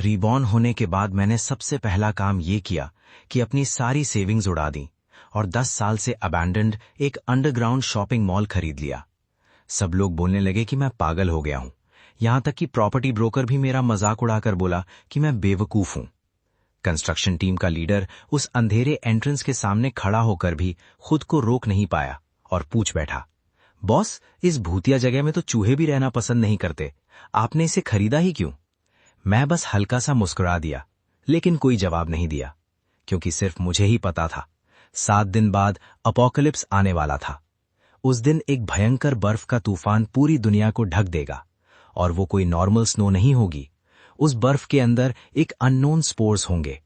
Reborn होने के बाद मैंने सबसे पहला काम ये किया कि अपनी सारी सेविंग्स उड़ा दी और 10 साल से अबैंडन्ड एक अंडरग्राउंड शॉपिंग मॉल खरीद लिया। सब लोग बोलने लगे कि मैं पागल हो गया हूं। यहां तक कि प्रॉपर्टी ब्रोकर भी मेरा मजाक उड़ाकर बोला कि मैं बेवकूफ हूं। कंस्ट्रक्शन टीम का लीडर उस अंधेरे एंट्रेंस के सामने खड़ा होकर भी खुद को रोक नहीं पाया और पूछ बैठा, बॉस, इस भूतिया जगह में तो चूहे भी रहना पसंद नहीं करते, आपने इसे खरीदा ही क्यों? मैं बस हल्का सा मुस्कुरा दिया, लेकिन कोई जवाब नहीं दिया, क्योंकि सिर्फ मुझे ही पता था 7 दिन बाद अपोकलिप्स आने वाला था। उस दिन एक भयंकर बर्फ का तूफान पूरी दुनिया को ढक देगा, और वो कोई नॉर्मल स्नो नहीं होगी। उस बर्फ के अंदर एक अननोन स्पोर्स होंगे।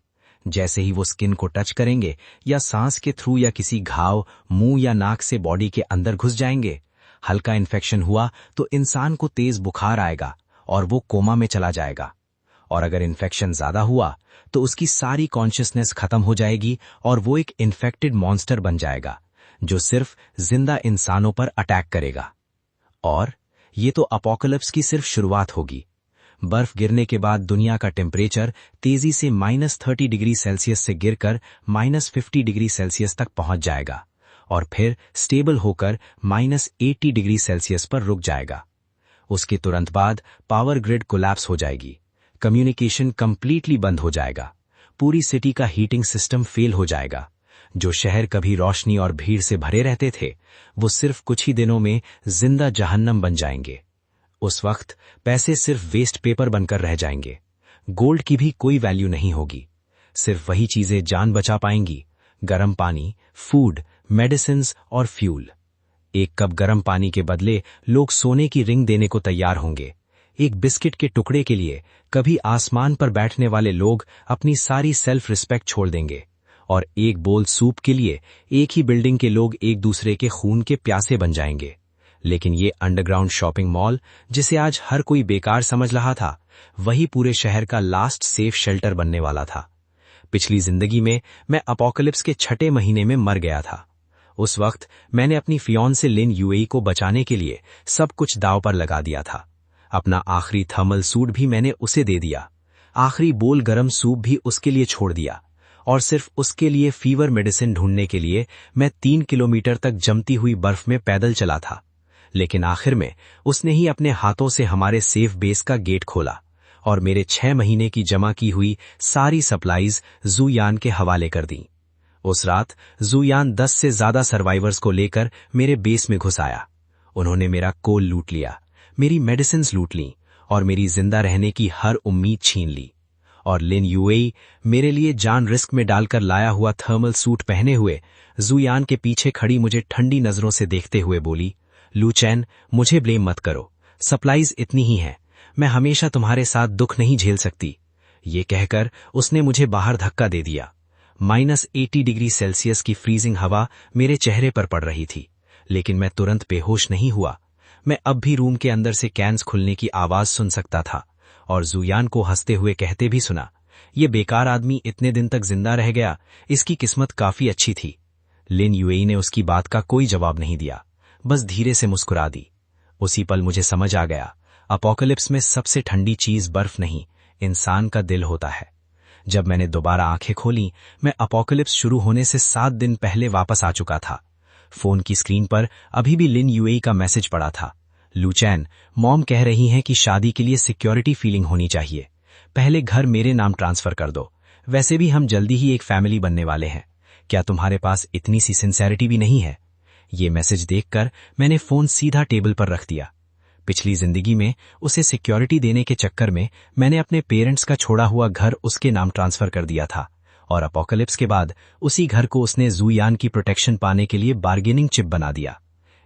जैसे ही वो स्किन को टच करेंगे या सांस के थ्रू या किसी घाव, मुंह या नाक से बॉडी के अंदर घुस जाएंगे, हल्का इन्फेक्शन हुआ तो इंसान को तेज बुखार आएगा और वो कोमा में चला जाएगा। और अगर इन्फेक्शन ज्यादा हुआ तो उसकी सारी कॉन्शियसनेस खत्म हो जाएगी और वो एक इन्फेक्टेड मॉन्स्टर बन जाएगा जो सिर्फ जिंदा इंसानों पर अटैक करेगा। और ये तो अपोकलिप्स की सिर्फ शुरुआत होगी। बर्फ गिरने के बाद दुनिया का टेम्परेचर तेजी से -30 डिग्री सेल्सियस से गिरकर -50 डिग्री सेल्सियस तक पहुंच जाएगा और फिर स्टेबल होकर -80 डिग्री सेल्सियस पर रुक जाएगा। उसके तुरंत बाद पावर ग्रिड कोलैप्स हो जाएगी, कम्युनिकेशन कंप्लीटली बंद हो जाएगा, पूरी सिटी का हीटिंग सिस्टम फेल हो जाएगा। जो शहर कभी रोशनी और भीड़ से भरे रहते थे, वो सिर्फ कुछ ही दिनों में जिंदा जहन्नम बन जाएंगे। उस वक्त पैसे सिर्फ वेस्ट पेपर बनकर रह जाएंगे। गोल्ड की भी कोई वैल्यू नहीं होगी। सिर्फ वही चीजें जान बचा पाएंगी, गर्म पानी, फूड, मेडिसिन्स और फ्यूल। एक कप गर्म पानी के बदले लोग सोने की रिंग देने को तैयार होंगे। एक बिस्किट के टुकड़े के लिए कभी आसमान पर बैठने वाले लोग अपनी सारी सेल्फ रिस्पेक्ट छोड़ देंगे, और एक बोल सूप के लिए एक ही बिल्डिंग के लोग एक दूसरे के खून के प्यासे बन जाएंगे। लेकिन ये अंडरग्राउंड शॉपिंग मॉल, जिसे आज हर कोई बेकार समझ रहा था, वही पूरे शहर का लास्ट सेफ शेल्टर बनने वाला था। पिछली जिंदगी में मैं अपोकलिप्स के 6 महीने में मर गया था। उस वक्त मैंने अपनी फियोंसे लिन यूएई को बचाने के लिए सब कुछ दांव पर लगा दिया था। अपना आखिरी थर्मल सूट भी मैंने उसे दे दिया, आखिरी बोल गरम सूप भी उसके लिए छोड़ दिया, और सिर्फ उसके लिए फीवर मेडिसिन ढूंढने के लिए मैं 3 किलोमीटर तक जमती हुई बर्फ में पैदल चला था। लेकिन आखिर में उसने ही अपने हाथों से हमारे सेफ बेस का गेट खोला और मेरे 6 महीने की जमा की हुई सारी सप्लाईज जूयान के हवाले कर दी। उस रात जूयान 10 से ज्यादा सर्वाइवर्स को लेकर मेरे बेस में घुस आया। उन्होंने मेरा कोल लूट लिया, मेरी मेडिसिन्स लूट ली और मेरी जिंदा रहने की हर उम्मीद छीन ली। और लिन यूएई मेरे लिए जान रिस्क में डालकर लाया हुआ थर्मल सूट पहने हुए जूयान के पीछे खड़ी मुझे ठंडी नजरों से देखते हुए बोली, लू चैन, मुझे ब्लेम मत करो, सप्लाईज इतनी ही हैं, मैं हमेशा तुम्हारे साथ दुख नहीं झेल सकती। ये कहकर उसने मुझे बाहर धक्का दे दिया। -80 डिग्री सेल्सियस की फ्रीजिंग हवा मेरे चेहरे पर पड़ रही थी, लेकिन मैं तुरंत बेहोश नहीं हुआ। मैं अब भी रूम के अंदर से कैंस खुलने की आवाज सुन सकता था और जूयान को हंसते हुए कहते भी सुना, ये बेकार आदमी इतने दिन तक जिंदा रह गया, इसकी किस्मत काफी अच्छी थी। लिन यूएई ने उसकी बात का कोई जवाब नहीं दिया, बस धीरे से मुस्कुरा दी। उसी पल मुझे समझ आ गया, अपोकलिप्स में सबसे ठंडी चीज बर्फ नहीं, इंसान का दिल होता है। जब मैंने दोबारा आंखें खोली, मैं अपोकलिप्स शुरू होने से 7 दिन पहले वापस आ चुका था। फोन की स्क्रीन पर अभी भी लिन यूएई का मैसेज पड़ा था, लू चैन, मॉम कह रही हैं कि शादी के लिए सिक्योरिटी फीलिंग होनी चाहिए। पहले घर मेरे नाम ट्रांसफर कर दो, वैसे भी हम जल्दी ही एक फैमिली बनने वाले हैं। क्या तुम्हारे पास इतनी सी सिंसेरिटी भी नहीं है? ये मैसेज देखकर मैंने फोन सीधा टेबल पर रख दिया। पिछली जिंदगी में उसे सिक्योरिटी देने के चक्कर में मैंने अपने पेरेंट्स का छोड़ा हुआ घर उसके नाम ट्रांसफर कर दिया था, और अपोकलिप्स के बाद उसी घर को उसने जूयान की प्रोटेक्शन पाने के लिए बार्गेनिंग चिप बना दिया।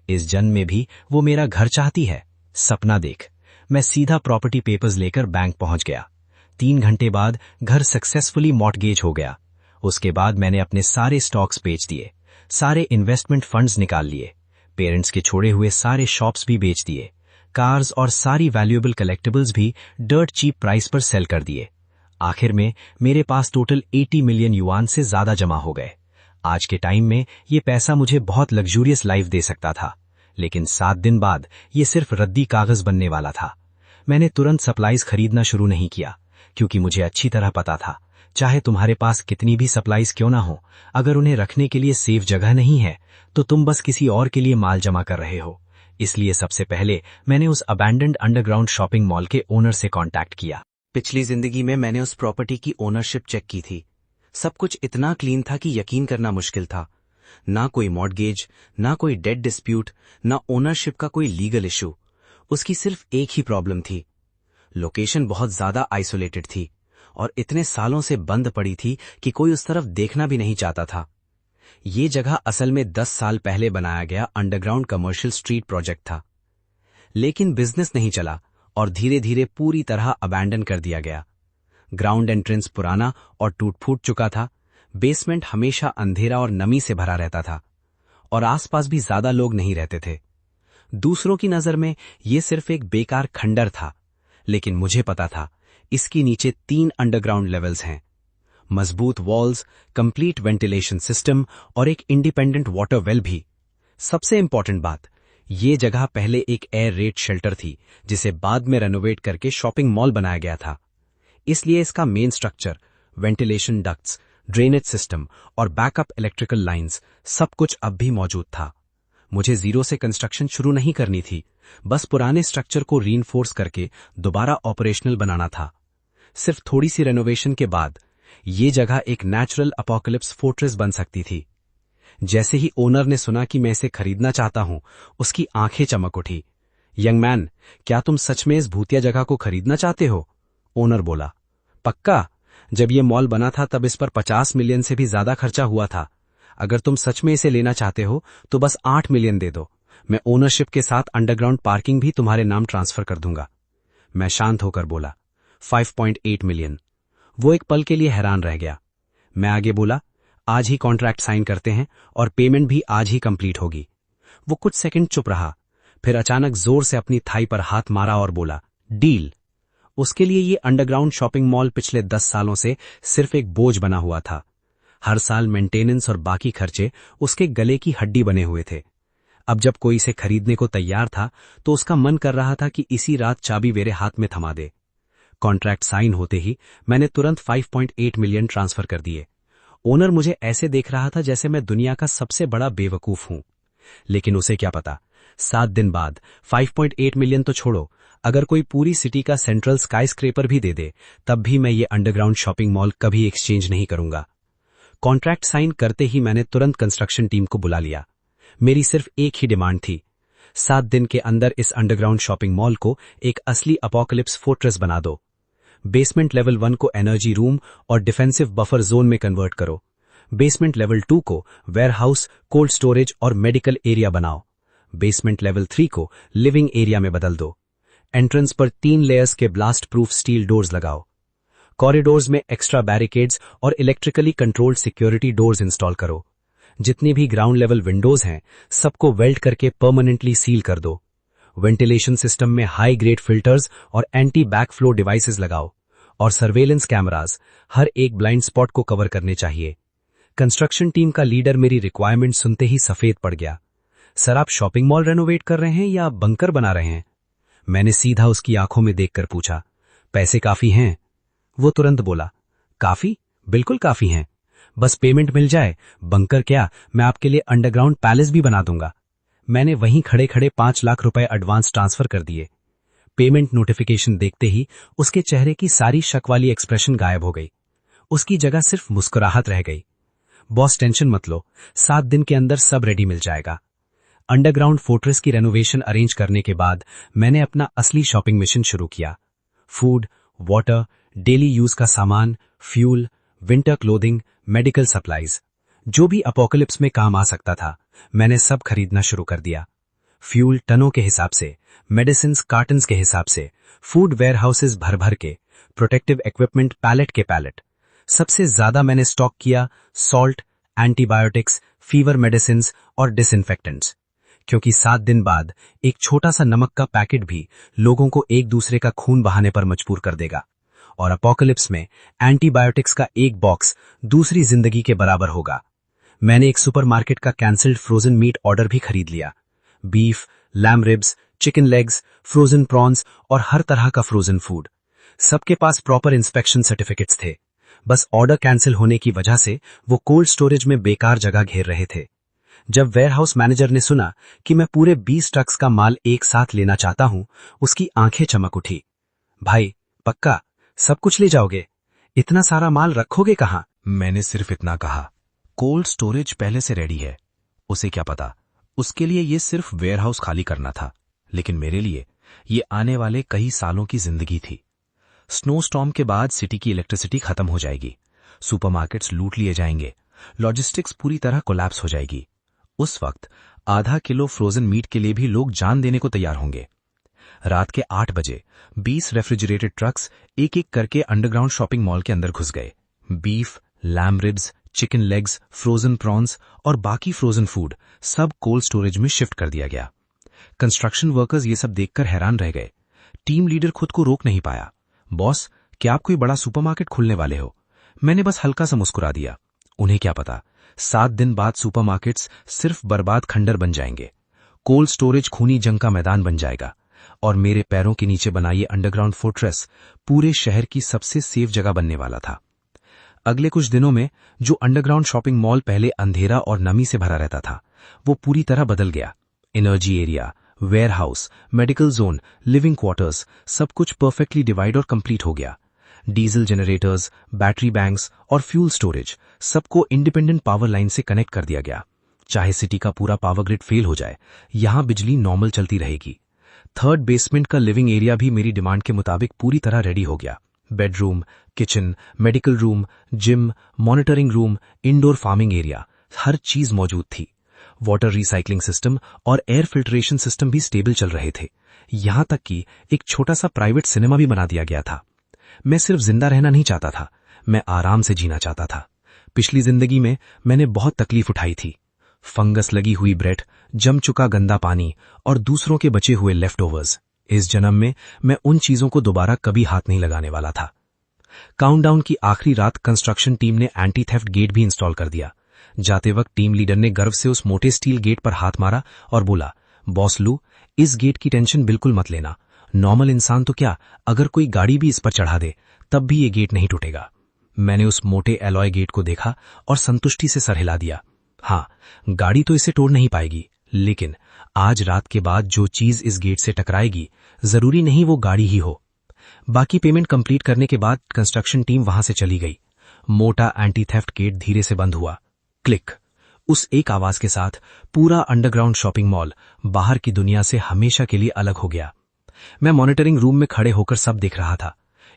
इस जन्म में भी वो मेरा घर चाहती है। सपना देख। मैं सीधा प्रॉपर्टी पेपर्स लेकर बैंक पहुंच गया। 3 घंटे बाद घर सक्सेसफुली मॉर्टगेज हो गया। उसके बाद मैंने अपने सारे स्टॉक्स बेच दिए, सारे इन्वेस्टमेंट फंड्स निकाल लिए, पेरेंट्स के छोड़े हुए सारे शॉप्स भी बेच दिए, कार्स और सारी वैल्यूएबल कलेक्टिबल्स भी डर्ट चीप प्राइस पर सेल कर दिए। आखिर में मेरे पास टोटल 80 मिलियन युआन से ज्यादा जमा हो गए। आज के टाइम में ये पैसा मुझे बहुत लग्जूरियस लाइफ दे सकता था, लेकिन 7 दिन बाद ये सिर्फ रद्दी कागज बनने वाला था। मैंने तुरंत सप्लाईज खरीदना शुरू नहीं किया, क्योंकि मुझे अच्छी तरह पता था, चाहे तुम्हारे पास कितनी भी सप्लाईज क्यों ना हो, अगर उन्हें रखने के लिए सेफ जगह नहीं है तो तुम बस किसी और के लिए माल जमा कर रहे हो। इसलिए सबसे पहले मैंने उस अबैंडन्ड अंडरग्राउंड शॉपिंग मॉल के ओनर से कांटेक्ट किया। पिछली जिंदगी में मैंने उस प्रॉपर्टी की ओनरशिप चेक की थी। सब कुछ इतना क्लीन था कि यकीन करना मुश्किल था। ना कोई मॉर्टगेज, ना कोई डेट डिस्प्यूट, ना ओनरशिप का कोई लीगल इशू। उसकी सिर्फ एक ही प्रॉब्लम थी, लोकेशन बहुत ज्यादा आइसोलेटेड थी और इतने सालों से बंद पड़ी थी कि कोई उस तरफ देखना भी नहीं चाहता था। ये जगह असल में 10 साल पहले बनाया गया अंडरग्राउंड कमर्शियल स्ट्रीट प्रोजेक्ट था, लेकिन बिजनेस नहीं चला और धीरे धीरे पूरी तरह अबैंडन कर दिया गया। ग्राउंड एंट्रेंस पुराना और टूट फूट चुका था, बेसमेंट हमेशा अंधेरा और नमी से भरा रहता था और आसपास भी ज्यादा लोग नहीं रहते थे। दूसरों की नजर में यह सिर्फ एक बेकार खंडर था, लेकिन मुझे पता था इसके नीचे 3 अंडरग्राउंड लेवल्स हैं, मजबूत वॉल्स, कंप्लीट वेंटिलेशन सिस्टम और एक इंडिपेंडेंट वाटर वेल भी। सबसे इंपॉर्टेंट बात, ये जगह पहले एक एयर रेड शेल्टर थी जिसे बाद में रेनोवेट करके शॉपिंग मॉल बनाया गया था। इसलिए इसका main structure, ventilation ducts, drainage system और बैकअप इलेक्ट्रिकल लाइंस सब कुछ अब भी मौजूद था। मुझे जीरो से कंस्ट्रक्शन शुरू नहीं करनी थी, बस पुराने स्ट्रक्चर को रीइंफोर्स करके दोबारा ऑपरेशनल बनाना था। सिर्फ थोड़ी सी रेनोवेशन के बाद ये जगह एक नेचुरल अपोकलिप्स फोर्ट्रेस बन सकती थी। जैसे ही ओनर ने सुना कि मैं इसे खरीदना चाहता हूं, उसकी आंखें चमक उठी। यंग मैन, क्या तुम सच में इस भूतिया जगह को खरीदना चाहते हो? ओनर बोला। पक्का, जब ये मॉल बना था तब इस पर 50 मिलियन से भी ज्यादा खर्चा हुआ था। अगर तुम सच में इसे लेना चाहते हो तो बस 8 मिलियन दे दो, मैं ओनरशिप के साथ अंडरग्राउंड पार्किंग भी तुम्हारे नाम ट्रांसफर कर दूंगा। मैं शांत होकर बोला, 5.8 मिलियन। वो एक पल के लिए हैरान रह गया। मैं आगे बोला, आज ही कॉन्ट्रैक्ट साइन करते हैं और पेमेंट भी आज ही कंप्लीट होगी। वो कुछ सेकंड चुप रहा, फिर अचानक जोर से अपनी थाई पर हाथ मारा और बोला, डील। उसके लिए ये अंडरग्राउंड शॉपिंग मॉल पिछले 10 सालों से सिर्फ एक बोझ बना हुआ था। हर साल मेंटेनेंस और बाकी खर्चे उसके गले की हड्डी बने हुए थे। अब जब कोई इसे खरीदने को तैयार था तो उसका मन कर रहा था कि इसी रात चाबी मेरे हाथ में थमा दे। कॉन्ट्रैक्ट साइन होते ही मैंने तुरंत 5.8 मिलियन ट्रांसफर कर दिए। ओनर मुझे ऐसे देख रहा था जैसे मैं दुनिया का सबसे बड़ा बेवकूफ हूं, लेकिन उसे क्या पता, 7 दिन बाद 5.8 मिलियन तो छोड़ो, अगर कोई पूरी सिटी का सेंट्रल स्काईस्क्रेपर भी दे दे तब भी मैं ये अंडरग्राउंड शॉपिंग मॉल कभी एक्सचेंज नहीं करूंगा। कॉन्ट्रैक्ट साइन करते ही मैंने तुरंत कंस्ट्रक्शन टीम को बुला लिया। मेरी सिर्फ एक ही डिमांड थी, 7 दिन के अंदर इस अंडरग्राउंड शॉपिंग मॉल को एक असली अपोकलिप्स फोर्ट्रेस बना दो। बेसमेंट लेवल 1 को एनर्जी रूम और डिफेंसिव बफर जोन में कन्वर्ट करो। बेसमेंट लेवल 2 को वेयरहाउस, कोल्ड स्टोरेज और मेडिकल एरिया बनाओ। बेसमेंट लेवल 3 को लिविंग एरिया में बदल दो। एंट्रेंस पर 3 लेयर्स के ब्लास्ट प्रूफ स्टील डोर्स लगाओ। कॉरिडोर्स में एक्स्ट्रा बैरिकेड्स और electrically controlled security doors install करो। जितनी भी ग्राउंड लेवल विंडोज हैं, सबको वेल्ड करके परमानेंटली सील कर दो। वेंटिलेशन सिस्टम में हाई ग्रेड फिल्टर्स और एंटी बैकफ्लो डिवाइसेस लगाओ और सर्वेलेंस कैमरास हर एक ब्लाइंड स्पॉट को कवर करने चाहिए। कंस्ट्रक्शन टीम का लीडर मेरी रिक्वायरमेंट सुनते ही सफेद पड़ गया। सर, आप शॉपिंग मॉल रेनोवेट कर रहे हैं या बंकर बना रहे हैं? मैंने सीधा उसकी आंखों में देखकर पूछा, पैसे काफी हैं? वो तुरंत बोला, काफी, बिल्कुल काफी हैं। बस पेमेंट मिल जाए, बंकर क्या, मैं आपके लिए अंडरग्राउंड पैलेस भी बना दूंगा। मैंने वहीं खड़े खड़े 5 लाख रुपए एडवांस ट्रांसफर कर दिए। पेमेंट नोटिफिकेशन देखते ही उसके चेहरे की सारी शक वाली एक्सप्रेशन गायब हो गई। उसकी जगह सिर्फ मुस्कुराहट रह गई। बॉस, टेंशन मत लो, 7 दिन के अंदर सब रेडी मिल जाएगा। अंडरग्राउंड फोर्ट्रेस की रेनोवेशन अरेंज करने के बाद मैंने अपना असली शॉपिंग मिशन शुरू किया। फूड, वाटर, डेली यूज का सामान, fuel, winter clothing, medical supplies, जो भी अपोकलिप्स में काम आ सकता था, मैंने सब खरीदना शुरू कर दिया। फ्यूल टनों के हिसाब से, मेडिसिन कार्टन्स के हिसाब से, फूड वेयर हाउसेज भर भर के, प्रोटेक्टिव इक्विपमेंट पैलेट के पैलेट। सबसे ज्यादा मैंने स्टॉक किया सॉल्ट, एंटीबायोटिक्स, फीवर मेडिसिन और डिसइंफेक्टेंट्स, क्योंकि 7 दिन बाद एक छोटा सा नमक का पैकेट भी लोगों को एक दूसरे का खून बहाने पर मजबूर कर देगा, और अपोकलिप्स में एंटीबायोटिक्स का एक बॉक्स दूसरी जिंदगी के बराबर होगा। मैंने एक सुपरमार्केट का कैंसल्ड फ्रोजन मीट ऑर्डर भी खरीद लिया। Beef, lamb ribs, chicken legs, frozen prawns और हर तरह का फ्रोजन फूड। सबके पास प्रॉपर इंस्पेक्शन सर्टिफिकेट्स थे, बस ऑर्डर कैंसिल होने की वजह से वो कोल्ड स्टोरेज में बेकार जगह घेर रहे थे। जब वेयरहाउस मैनेजर ने सुना कि मैं पूरे 20 ट्रक्स का माल एक साथ लेना चाहता हूं, उसकी आंखें चमक उठी। भाई, पक्का सब कुछ ले जाओगे? इतना सारा माल रखोगे कहां? मैंने सिर्फ इतना कहा, कोल्ड स्टोरेज पहले से रेडी है। उसे क्या पता, उसके लिए ये सिर्फ वेयरहाउस खाली करना था, लेकिन मेरे लिए ये आने वाले कई सालों की जिंदगी थी। स्नो स्टॉर्म के बाद सिटी की इलेक्ट्रिसिटी खत्म हो जाएगी, सुपरमार्केट्स लूट लिए जाएंगे, लॉजिस्टिक्स पूरी तरह कोलैप्स हो जाएगी। उस वक्त आधा किलो फ्रोजन मीट के लिए भी लोग जान देने को तैयार होंगे। रात के 8 बजे 20 रेफ्रिजरेटेड ट्रक्स एक एक करके अंडरग्राउंड शॉपिंग मॉल के अंदर घुस गए। Beef, lamb ribs, chicken legs, frozen prawns और बाकी फ्रोजन फूड सब कोल्ड स्टोरेज में शिफ्ट कर दिया गया। कंस्ट्रक्शन वर्कर्स ये सब देखकर हैरान रह गए। टीम लीडर खुद को रोक नहीं पाया। बॉस, क्या आप कोई बड़ा सुपरमार्केट खोलने वाले हो? मैंने बस हल्का सा मुस्कुरा दिया। उन्हें क्या पता, 7 दिन बाद सुपरमार्केट्स सिर्फ बर्बाद खंडर बन जाएंगे, कोल्ड स्टोरेज खूनी जंग का मैदान बन जाएगा, और मेरे पैरों के नीचे बना ये अंडरग्राउंड फोर्ट्रेस पूरे शहर की सबसे सेफ जगह बनने वाला था। अगले कुछ दिनों में जो अंडरग्राउंड शॉपिंग मॉल पहले अंधेरा और नमी से भरा रहता था, वो पूरी तरह बदल गया। Energy area, warehouse, medical zone, living quarters, सब कुछ परफेक्टली डिवाइड और कंप्लीट हो गया। डीजल जनरेटर्स, बैटरी बैंक्स और फ्यूल स्टोरेज सबको इंडिपेंडेंट पावर लाइन से कनेक्ट कर दिया गया। चाहे सिटी का पूरा पावर ग्रिड फेल हो जाए, यहां बिजली नॉर्मल चलती रहेगी। थर्ड बेसमेंट का लिविंग एरिया भी मेरी डिमांड के मुताबिक पूरी तरह रेडी हो गया। Bedroom, kitchen, medical room, gym, monitoring room, indoor farming area, हर चीज मौजूद थी। वाटर रिसाइकलिंग सिस्टम और एयर फिल्ट्रेशन सिस्टम भी स्टेबल चल रहे थे। यहां तक कि एक छोटा सा प्राइवेट सिनेमा भी बना दिया गया था। मैं सिर्फ जिंदा रहना नहीं चाहता था, मैं आराम से जीना चाहता था। पिछली जिंदगी में मैंने बहुत तकलीफ उठाई थी। फंगस लगी हुई ब्रेड, जम चुका गंदा पानी और दूसरों के बचे हुए लेफ्ट ओवर्स। इस जन्म में मैं उन चीजों को दोबारा कभी हाथ नहीं लगाने वाला था। काउंटडाउन की आखिरी रात कंस्ट्रक्शन टीम ने एंटी थेफ्ट गेट भी इंस्टॉल कर दिया। जाते वक्त टीम लीडर ने गर्व से उस मोटे स्टील गेट पर हाथ मारा और बोला, बॉस लू, इस गेट की टेंशन बिल्कुल मत लेना। नॉर्मल इंसान तो क्या, अगर कोई गाड़ी भी इस पर चढ़ा दे तब भी ये गेट नहीं टूटेगा। मैंने उस मोटे एलॉय गेट को देखा और संतुष्टि से सर हिला दिया। हाँ, गाड़ी तो इसे तोड़ नहीं पाएगी, लेकिन आज रात के बाद जो चीज इस गेट से टकराएगी, जरूरी नहीं वो गाड़ी ही हो। बाकी पेमेंट कंप्लीट करने के बाद कंस्ट्रक्शन टीम वहां से चली गई। मोटा एंटी थेफ्ट गेट धीरे से बंद हुआ। क्लिक। उस एक आवाज के साथ पूरा अंडरग्राउंड शॉपिंग मॉल बाहर की दुनिया से हमेशा के लिए अलग हो गया। मैं मॉनिटरिंग रूम में खड़े होकर सब देख रहा था।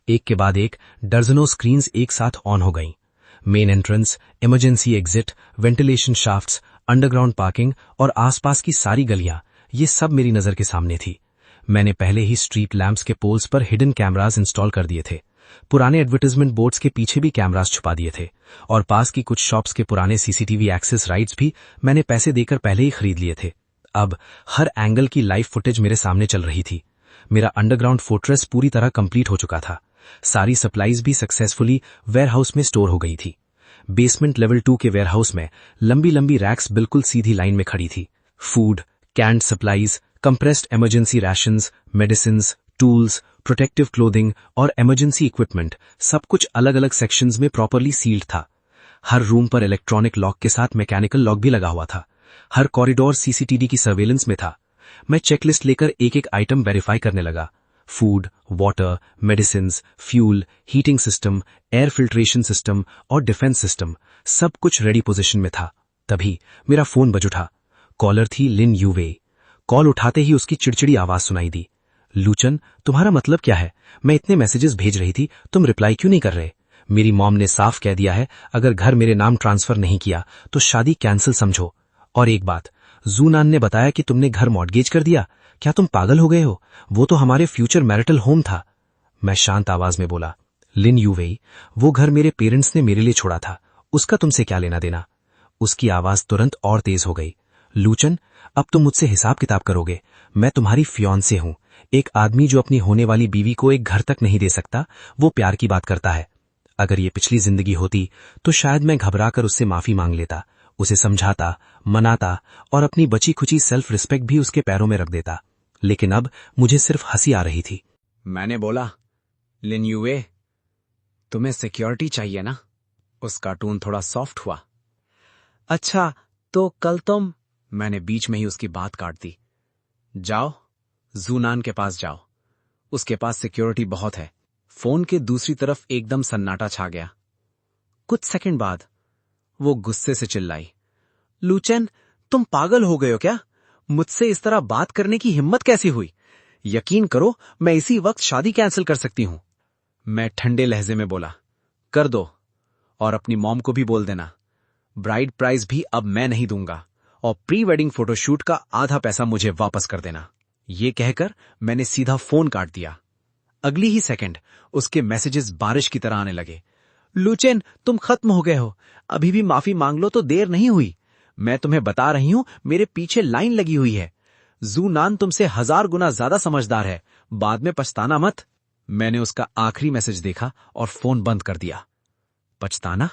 एक के बाद एक दर्जनों स्क्रीन्स एक साथ ऑन हो गईं। Main entrance, emergency exit, ventilation shafts, underground parking और आसपास की सारी गलियां, ये सब मेरी नजर के सामने थी। मैंने पहले ही स्ट्रीट लैंप्स के पोल्स पर हिडन कैमरास इंस्टॉल कर दिए थे। पुराने एडवर्टाइजमेंट बोर्ड्स के पीछे भी कैमरास छुपा दिए थे और पास की कुछ शॉप्स के पुराने सीसीटीवी एक्सेस राइट्स भी मैंने पैसे देकर पहले ही खरीद लिए थे। अब हर एंगल की लाइव फुटेज मेरे सामने चल रही थी। मेरा अंडरग्राउंड फोर्ट्रेस पूरी तरह कंप्लीट हो चुका था। सारी सप्लाईज भी सक्सेसफुली वेयरहाउस में स्टोर हो गई थी। बेसमेंट लेवल 2 के वेयरहाउस में लंबी लंबी रैक्स बिल्कुल सीधी लाइन में खड़ी थी। Food, canned supplies, compressed emergency rations, medicines, tools, protective clothing और इमरजेंसी इक्विपमेंट, सब कुछ अलग अलग सेक्शंस में प्रॉपरली सील्ड था। हर रूम पर इलेक्ट्रॉनिक लॉक के साथ मैकेनिकल लॉक भी लगा हुआ था। हर कॉरिडोर सीसीटीवी की सर्वेलेंस में था। मैं चेकलिस्ट लेकर एक एक आइटम वेरीफाई करने लगा। Food, water, medicines, fuel, heating system, air filtration system और डिफेंस सिस्टम, सब कुछ रेडी पोजीशन में था। तभी मेरा फोन बज उठा। कॉलर थी लिन यूवे। कॉल उठाते ही उसकी चिड़चिड़ी आवाज सुनाई दी। लूचन, तुम्हारा मतलब क्या है? मैं इतने मैसेजेस भेज रही थी, तुम रिप्लाई क्यों नहीं कर रहे? मेरी मॉम ने साफ कह दिया है, अगर घर मेरे नाम ट्रांसफर नहीं किया तो शादी कैंसिल समझो। और एक बात, जूनान ने बताया कि तुमने घर मॉर्गेज कर दिया। क्या तुम पागल हो गए हो? वो तो हमारे फ्यूचर मैरिटल होम था। मैं शांत आवाज में बोला, लिन यूवेई, वो घर मेरे पेरेंट्स ने मेरे लिए छोड़ा था, उसका तुमसे क्या लेना देना? उसकी आवाज तुरंत और तेज हो गई। लूचन, अब तुम मुझसे हिसाब किताब करोगे। मैं तुम्हारी फियांसे हूं। एक आदमी जो अपनी होने वाली बीवी को एक घर तक नहीं दे सकता, वो प्यार की बात करता है। अगर ये पिछली जिंदगी होती तो शायद मैं घबराकर उससे माफी मांग लेता, उसे समझाता, मनाता और अपनी बची खुची सेल्फ रिस्पेक्ट भी उसके पैरों में रख देता। लेकिन अब मुझे सिर्फ हंसी आ रही थी। मैंने बोला, लिन यूए, तुम्हें सिक्योरिटी चाहिए ना? उसका टोन थोड़ा सॉफ्ट हुआ। अच्छा, तो कल तुम। मैंने बीच में ही उसकी बात काट दी। जाओ, जूनान के पास जाओ, उसके पास सिक्योरिटी बहुत है। फोन के दूसरी तरफ एकदम सन्नाटा छा गया। कुछ सेकंड बाद वो गुस्से से चिल्लाई, लूचेन, तुम पागल हो गए हो क्या? मुझसे इस तरह बात करने की हिम्मत कैसी हुई? यकीन करो, मैं इसी वक्त शादी कैंसिल कर सकती हूं। मैं ठंडे लहजे में बोला, कर दो, और अपनी मॉम को भी बोल देना। ब्राइड प्राइस भी अब मैं नहीं दूंगा, और प्री वेडिंग फोटोशूट का आधा पैसा मुझे वापस कर देना। ये कहकर मैंने सीधा फोन काट दिया। अगली ही सेकंड उसके मैसेजेस बारिश की तरह आने लगे। लूचेन, तुम खत्म हो गए हो, अभी भी माफी मांग लो तो देर नहीं हुई। मैं तुम्हें बता रही हूं, मेरे पीछे लाइन लगी हुई है। जूनान तुमसे 1000 गुना ज्यादा समझदार है, बाद में पछताना मत। मैंने उसका आखिरी मैसेज देखा और फोन बंद कर दिया। पछताना?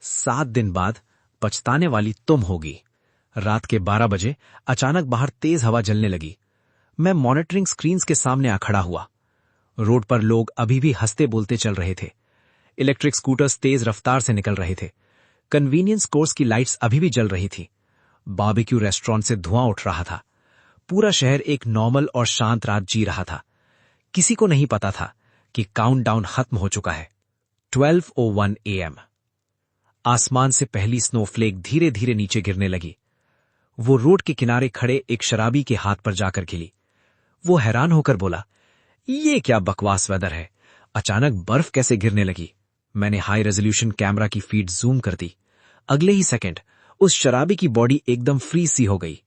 7 दिन बाद पछताने वाली तुम होगी। रात के 12 बजे अचानक बाहर तेज हवा चलने लगी। मैं मॉनिटरिंग स्क्रीन्स के सामने आ खड़ा हुआ। रोड पर लोग अभी भी हंसते बोलते चल रहे थे। इलेक्ट्रिक स्कूटर्स तेज रफ्तार से निकल रहे थे। कन्वीनियंस स्टोर्स की लाइट्स अभी भी जल रही थी। बारबेक्यू रेस्टोरेंट से धुआं उठ रहा था। पूरा शहर एक नॉर्मल और शांत रात जी रहा था। किसी को नहीं पता था कि काउंटडाउन खत्म हो चुका है। 12:01 AM। आसमान से पहली स्नोफ्लेक धीरे धीरे नीचे गिरने लगी। वो रोड के किनारे खड़े एक शराबी के हाथ पर जाकर गिरी। वो हैरान होकर बोला, ये क्या बकवास वेदर है, अचानक बर्फ कैसे गिरने लगी? मैंने हाई रेजोल्यूशन कैमरा की फीड जूम कर दी। अगले ही सेकंड उस शराबी की बॉडी एकदम फ्रीज सी हो गई।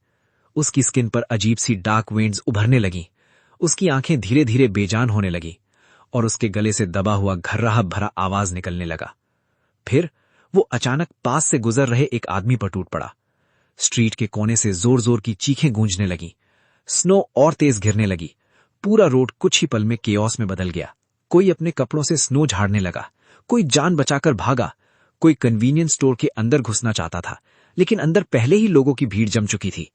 उसकी स्किन पर अजीब सी डार्क वेन्स उभरने लगी। उसकी आंखें धीरे धीरे बेजान होने लगी और उसके गले से दबा हुआ घर्राह भरा आवाज निकलने लगा। फिर वो अचानक पास से गुजर रहे एक आदमी पर टूट पड़ा। स्ट्रीट के कोने से जोर जोर की चीखें गूंजने लगी। स्नो और तेज गिरने लगी। पूरा रोड कुछ ही पल में केओस में बदल गया। कोई अपने कपड़ों से स्नो झाड़ने लगा, कोई जान बचाकर भागा, कोई कन्वीनियंस स्टोर के अंदर घुसना चाहता था, लेकिन अंदर पहले ही लोगों की भीड़ जम चुकी थी।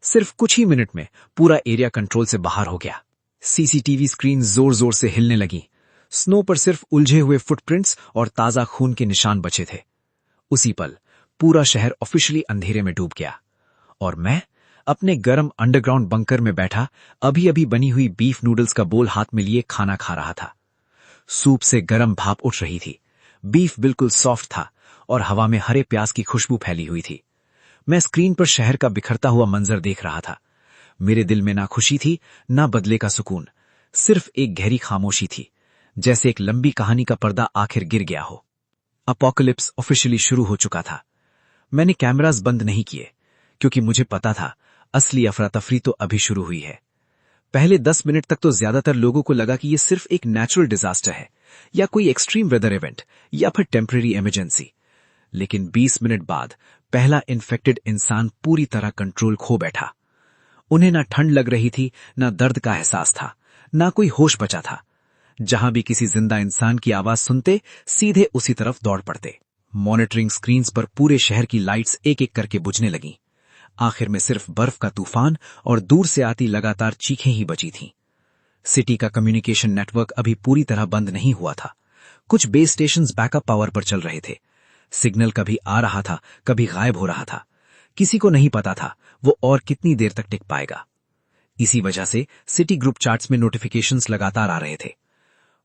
सिर्फ कुछ ही मिनट में पूरा एरिया कंट्रोल से बाहर हो गया। सीसीटीवी स्क्रीन जोर जोर से हिलने लगी। स्नो पर सिर्फ उलझे हुए फुटप्रिंट्स और ताजा खून के निशान बचे थे। उसी पल पूरा शहर ऑफिशियली अंधेरे में डूब गया और मैं अपने गर्म अंडरग्राउंड बंकर में बैठा अभी अभी बनी हुई बीफ नूडल्स का बोल हाथ में लिए खाना खा रहा था। सूप से गर्म भाप उठ रही थी। बीफ बिल्कुल सॉफ्ट था और हवा में हरे प्याज की खुशबू फैली हुई थी। मैं स्क्रीन पर शहर का बिखरता हुआ मंजर देख रहा था। मेरे दिल में ना खुशी थी, ना बदले का सुकून, सिर्फ एक गहरी खामोशी थी, जैसे एक लंबी कहानी का पर्दा आखिर गिर गया हो। अपोकलिप्स ऑफिशियली शुरू हो चुका था। मैंने कैमरास बंद नहीं किए, क्योंकि मुझे पता था असली अफरा तफरी तो अभी शुरू हुई है। पहले 10 मिनट तक तो ज्यादातर लोगों को लगा कि ये सिर्फ एक नेचुरल डिजास्टर है, या कोई एक्सट्रीम वेदर इवेंट, या फिर टेम्परेरी इमरजेंसी। लेकिन 20 मिनट बाद पहला इन्फेक्टेड इंसान पूरी तरह कंट्रोल खो बैठा। उन्हें ना ठंड लग रही थी, ना दर्द का एहसास था, ना कोई होश बचा था। जहां भी किसी जिंदा इंसान की आवाज सुनते, सीधे उसी तरफ दौड़ पड़ते। मॉनिटरिंग स्क्रीन्स पर पूरे शहर की लाइट्स एक एक करके बुझने लगीं। आखिर में सिर्फ बर्फ का तूफान और दूर से आती लगातार चीखें ही बची थीं। सिटी का कम्युनिकेशन नेटवर्क अभी पूरी तरह बंद नहीं हुआ था। कुछ बेस स्टेशंस बैकअप पावर पर चल रहे थे। सिग्नल कभी आ रहा था, कभी गायब हो रहा था। किसी को नहीं पता था वो और कितनी देर तक टिक पाएगा। इसी वजह से सिटी ग्रुप चार्ट्स में नोटिफिकेशंस लगातार आ रहे थे।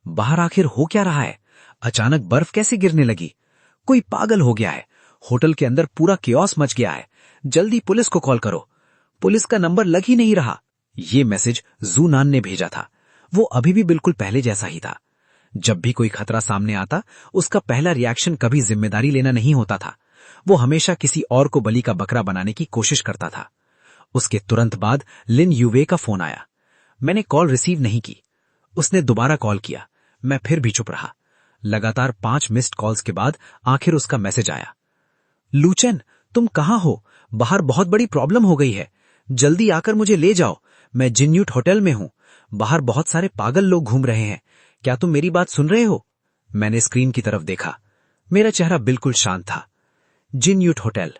बाहर आखिर हो क्या रहा है? अचानक बर्फ कैसे गिरने लगी? कोई पागल हो गया है। होटल के अंदर पूरा केओस मच गया है। जल्दी पुलिस को कॉल करो। पुलिस का नंबर लग ही नहीं रहा। ये मैसेज जूनान ने भेजा था। वो अभी भी बिल्कुल पहले जैसा ही था। जब भी कोई खतरा सामने आता, उसका पहला रिएक्शन कभी जिम्मेदारी लेना नहीं होता था। वो हमेशा किसी और को बलि का बकरा बनाने की कोशिश करता था। उसके तुरंत बाद लिन यूवे का फोन आया। मैंने कॉल रिसीव नहीं की। उसने दोबारा कॉल किया। मैं फिर भी चुप रहा। लगातार 5 मिस्ड कॉल्स के बाद आखिर उसका मैसेज आया। लूचेन, तुम कहां हो? बाहर बहुत बड़ी प्रॉब्लम हो गई है। जल्दी आकर मुझे ले जाओ। मैं जिन्यूट होटल में हूं। बाहर बहुत सारे पागल लोग घूम रहे हैं। क्या तुम मेरी बात सुन रहे हो? मैंने स्क्रीन की तरफ देखा। मेरा चेहरा बिल्कुल शांत था। जिन्यूट होटल,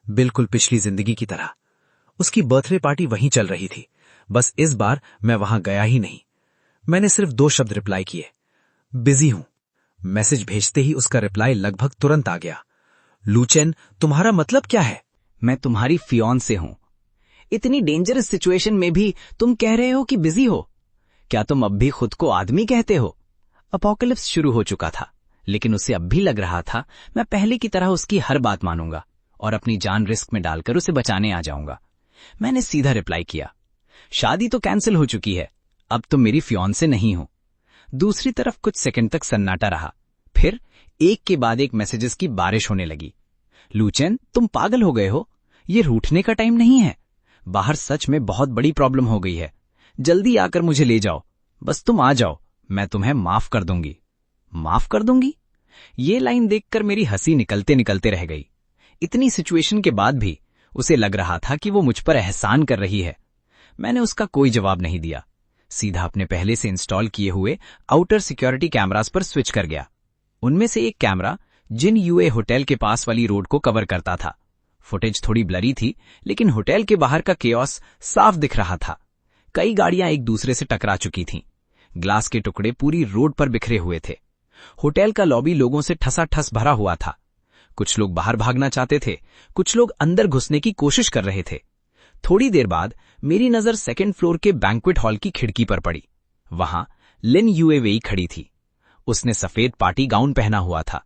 बिल्कुल पिछली जिंदगी की तरह। उसकी बर्थडे पार्टी वहीं चल रही थी। बस इस बार मैं वहां गया ही नहीं। मैंने सिर्फ 2 शब्द रिप्लाई किए। बिजी हूं। मैसेज भेजते ही उसका रिप्लाई लगभग तुरंत आ गया। लूचेन, तुम्हारा मतलब क्या है? मैं तुम्हारी फियांसे हूं। इतनी डेंजरस सिचुएशन में भी तुम कह रहे हो कि बिजी हो। क्या तुम अब भी खुद को आदमी कहते हो? अपोकलिप्स शुरू हो चुका था, लेकिन उसे अब भी लग रहा था मैं पहले की तरह उसकी हर बात मानूंगा और अपनी जान रिस्क में डालकर उसे बचाने आ जाऊंगा। मैंने सीधा रिप्लाई किया, शादी तो कैंसिल हो चुकी है, अब तुम मेरी फियांसे नहीं हो। दूसरी तरफ कुछ सेकंड तक सन्नाटा रहा, फिर एक के बाद एक मैसेजेस की बारिश होने लगी। लूचेन, तुम पागल हो गए हो? ये रूठने का टाइम नहीं है। बाहर सच में बहुत बड़ी प्रॉब्लम हो गई है। जल्दी आकर मुझे ले जाओ। बस तुम आ जाओ, मैं तुम्हें माफ कर दूंगी। माफ कर दूंगी? ये लाइन देखकर मेरी हंसी निकलते निकलते रह गई। इतनी सिचुएशन के बाद भी उसे लग रहा था कि वो मुझ पर एहसान कर रही है। मैंने उसका कोई जवाब नहीं दिया। सीधा अपने पहले से इंस्टॉल किए हुए आउटर सिक्योरिटी कैमरास पर स्विच कर गया। उनमें से एक कैमरा जिन यूए होटल के पास वाली रोड को कवर करता था। फुटेज थोड़ी ब्लरी थी, लेकिन होटल के बाहर का केओस साफ दिख रहा था। कई गाड़ियां एक दूसरे से टकरा चुकी थीं। ग्लास के टुकड़े पूरी रोड पर बिखरे हुए थे। होटल का लॉबी लोगों से ठसाठस भरा हुआ था। कुछ लोग बाहर भागना चाहते थे, कुछ लोग अंदर घुसने की कोशिश कर रहे थे। थोड़ी देर बाद मेरी नजर सेकंड फ्लोर के बैंक्वेट हॉल की खिड़की पर पड़ी। वहां लिन यूएवेई खड़ी थी। उसने सफेद पार्टी गाउन पहना हुआ था।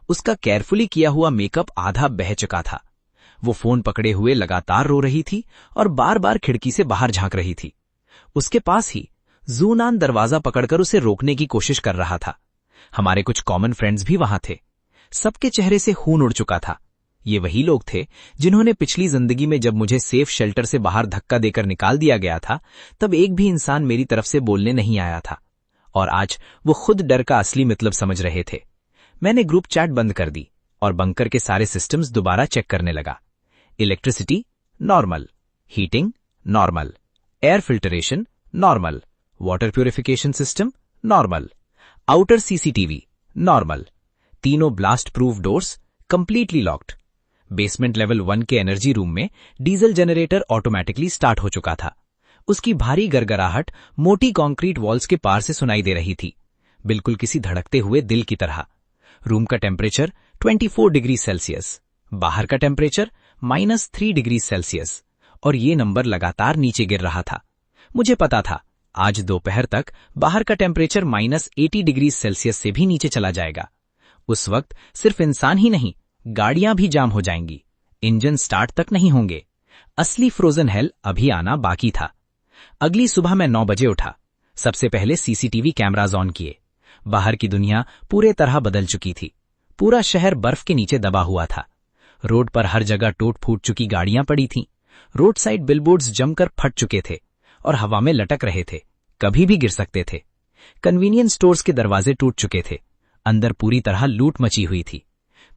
उसका केयरफुली किया हुआ मेकअप आधा बह चुका था। वो फोन पकड़े हुए लगातार रो रही थी और बार बार खिड़की से बाहर झांक रही थी। उसके पास ही जूनान दरवाजा पकड़कर उसे रोकने की कोशिश कर रहा था। हमारे कुछ कॉमन फ्रेंड्स भी वहां थे। सबके चेहरे से खून उड़ चुका था। ये वही लोग थे जिन्होंने पिछली जिंदगी में जब मुझे सेफ शेल्टर से बाहर धक्का देकर निकाल दिया गया था, तब एक भी इंसान मेरी तरफ से बोलने नहीं आया था। और आज वो खुद डर का असली मतलब समझ रहे थे। मैंने ग्रुप चैट बंद कर दी और बंकर के सारे सिस्टम्स दोबारा चेक करने लगा। Electricity normal, heating normal, air filtration normal, water purification system normal, outer CCTV normal, तीनों blast proof doors completely locked. Basement level 1 के एनर्जी रूम में डीजल जनरेटर ऑटोमेटिकली स्टार्ट हो चुका था। उसकी भारी गरगराहट मोटी कंक्रीट वॉल्स के पार से सुनाई दे रही थी, बिल्कुल किसी धड़कते हुए दिल की तरह। रूम का टेम्परेचर 24 डिग्री सेल्सियस, बाहर का टेम्परेचर -3 डिग्री सेल्सियस, और ये नंबर लगातार नीचे गिर रहा था। मुझे पता था आज दोपहर तक बाहर का टेम्परेचर -80 डिग्री सेल्सियस से भी नीचे चला जाएगा। उस वक्त सिर्फ इंसान ही नहीं, गाड़ियां भी जाम हो जाएंगी, इंजन स्टार्ट तक नहीं होंगे। असली फ्रोजन हेल अभी आना बाकी था। अगली सुबह मैं 9 बजे उठा। सबसे पहले सीसीटीवी कैमराज ऑन किए। बाहर की दुनिया पूरे तरह बदल चुकी थी। पूरा शहर बर्फ के नीचे दबा हुआ था। रोड पर हर जगह टूट फूट चुकी गाड़ियां पड़ी थीं। रोड साइड बिलबोर्ड्स जमकर फट चुके थे और हवा में लटक रहे थे, कभी भी गिर सकते थे। कन्वीनियंस स्टोर्स के दरवाजे टूट चुके थे। अंदर पूरी तरह लूट मची हुई थी।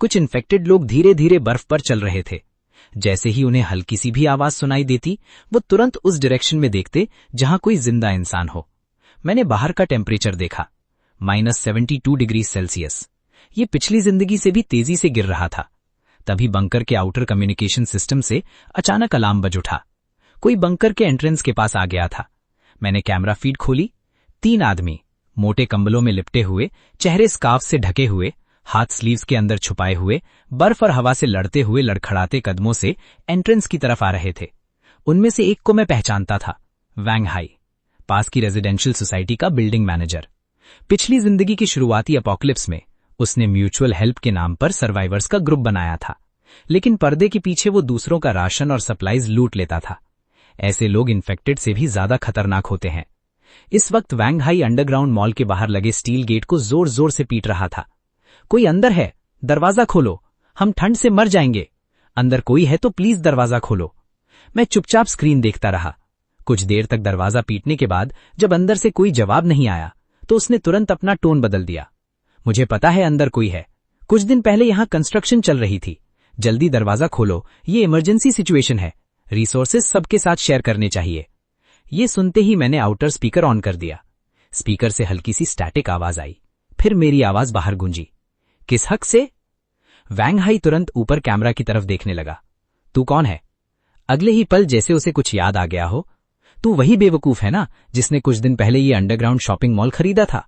कुछ इन्फेक्टेड लोग धीरे धीरे बर्फ पर चल रहे थे। जैसे ही उन्हें हल्की सी भी आवाज सुनाई देती, वो तुरंत उस डायरेक्शन में देखते जहां कोई जिंदा इंसान हो। मैंने बाहर का टेम्परेचर देखा, -72 डिग्री सेल्सियस। ये पिछली जिंदगी से भी तेजी से गिर रहा था। तभी बंकर के आउटर कम्युनिकेशन सिस्टम से अचानक अलार्म बज उठा। कोई बंकर के एंट्रेंस के पास आ गया था। मैंने कैमरा फीड खोली। 3 आदमी मोटे कंबलों में लिपटे हुए, चेहरे स्कार्फ से ढके हुए, हाथ स्लीव्स के अंदर छुपाए हुए, बर्फ और हवा से लड़ते हुए लड़खड़ाते कदमों से एंट्रेंस की तरफ आ रहे थे। उनमें से एक को मैं पहचानता था, वैंग हाई, पास की रेजिडेंशियल सोसाइटी का बिल्डिंग मैनेजर। पिछली जिंदगी की शुरुआती अपॉकलिप्स में उसने म्यूचुअल हेल्प के नाम पर सर्वाइवर्स का ग्रुप बनाया था, लेकिन पर्दे के पीछे वो दूसरों का राशन और सप्लाईज लूट लेता था। ऐसे लोग इन्फेक्टेड से भी ज्यादा खतरनाक होते हैं। इस वक्त वैंग हाई अंडरग्राउंड मॉल के बाहर लगे स्टील गेट को जोर जोर से पीट रहा था। कोई अंदर है? दरवाजा खोलो, हम ठंड से मर जाएंगे। अंदर कोई है तो प्लीज दरवाजा खोलो। मैं चुपचाप स्क्रीन देखता रहा। कुछ देर तक दरवाजा पीटने के बाद जब अंदर से कोई जवाब नहीं आया, तो उसने तुरंत अपना टोन बदल दिया। मुझे पता है अंदर कोई है। कुछ दिन पहले यहां कंस्ट्रक्शन चल रही थी। जल्दी दरवाजा खोलो, ये इमरजेंसी सिचुएशन है। रिसोर्सेज सबके साथ शेयर करने चाहिए। ये सुनते ही मैंने आउटर स्पीकर ऑन कर दिया। स्पीकर से हल्की सी स्टैटिक आवाज आई, फिर मेरी आवाज बाहर गूंजी। किस हक से? वैंग हाई तुरंत ऊपर कैमरा की तरफ देखने लगा। तू कौन है? अगले ही पल जैसे उसे कुछ याद आ गया हो। तू वही बेवकूफ है ना जिसने कुछ दिन पहले ये अंडरग्राउंड शॉपिंग मॉल खरीदा था?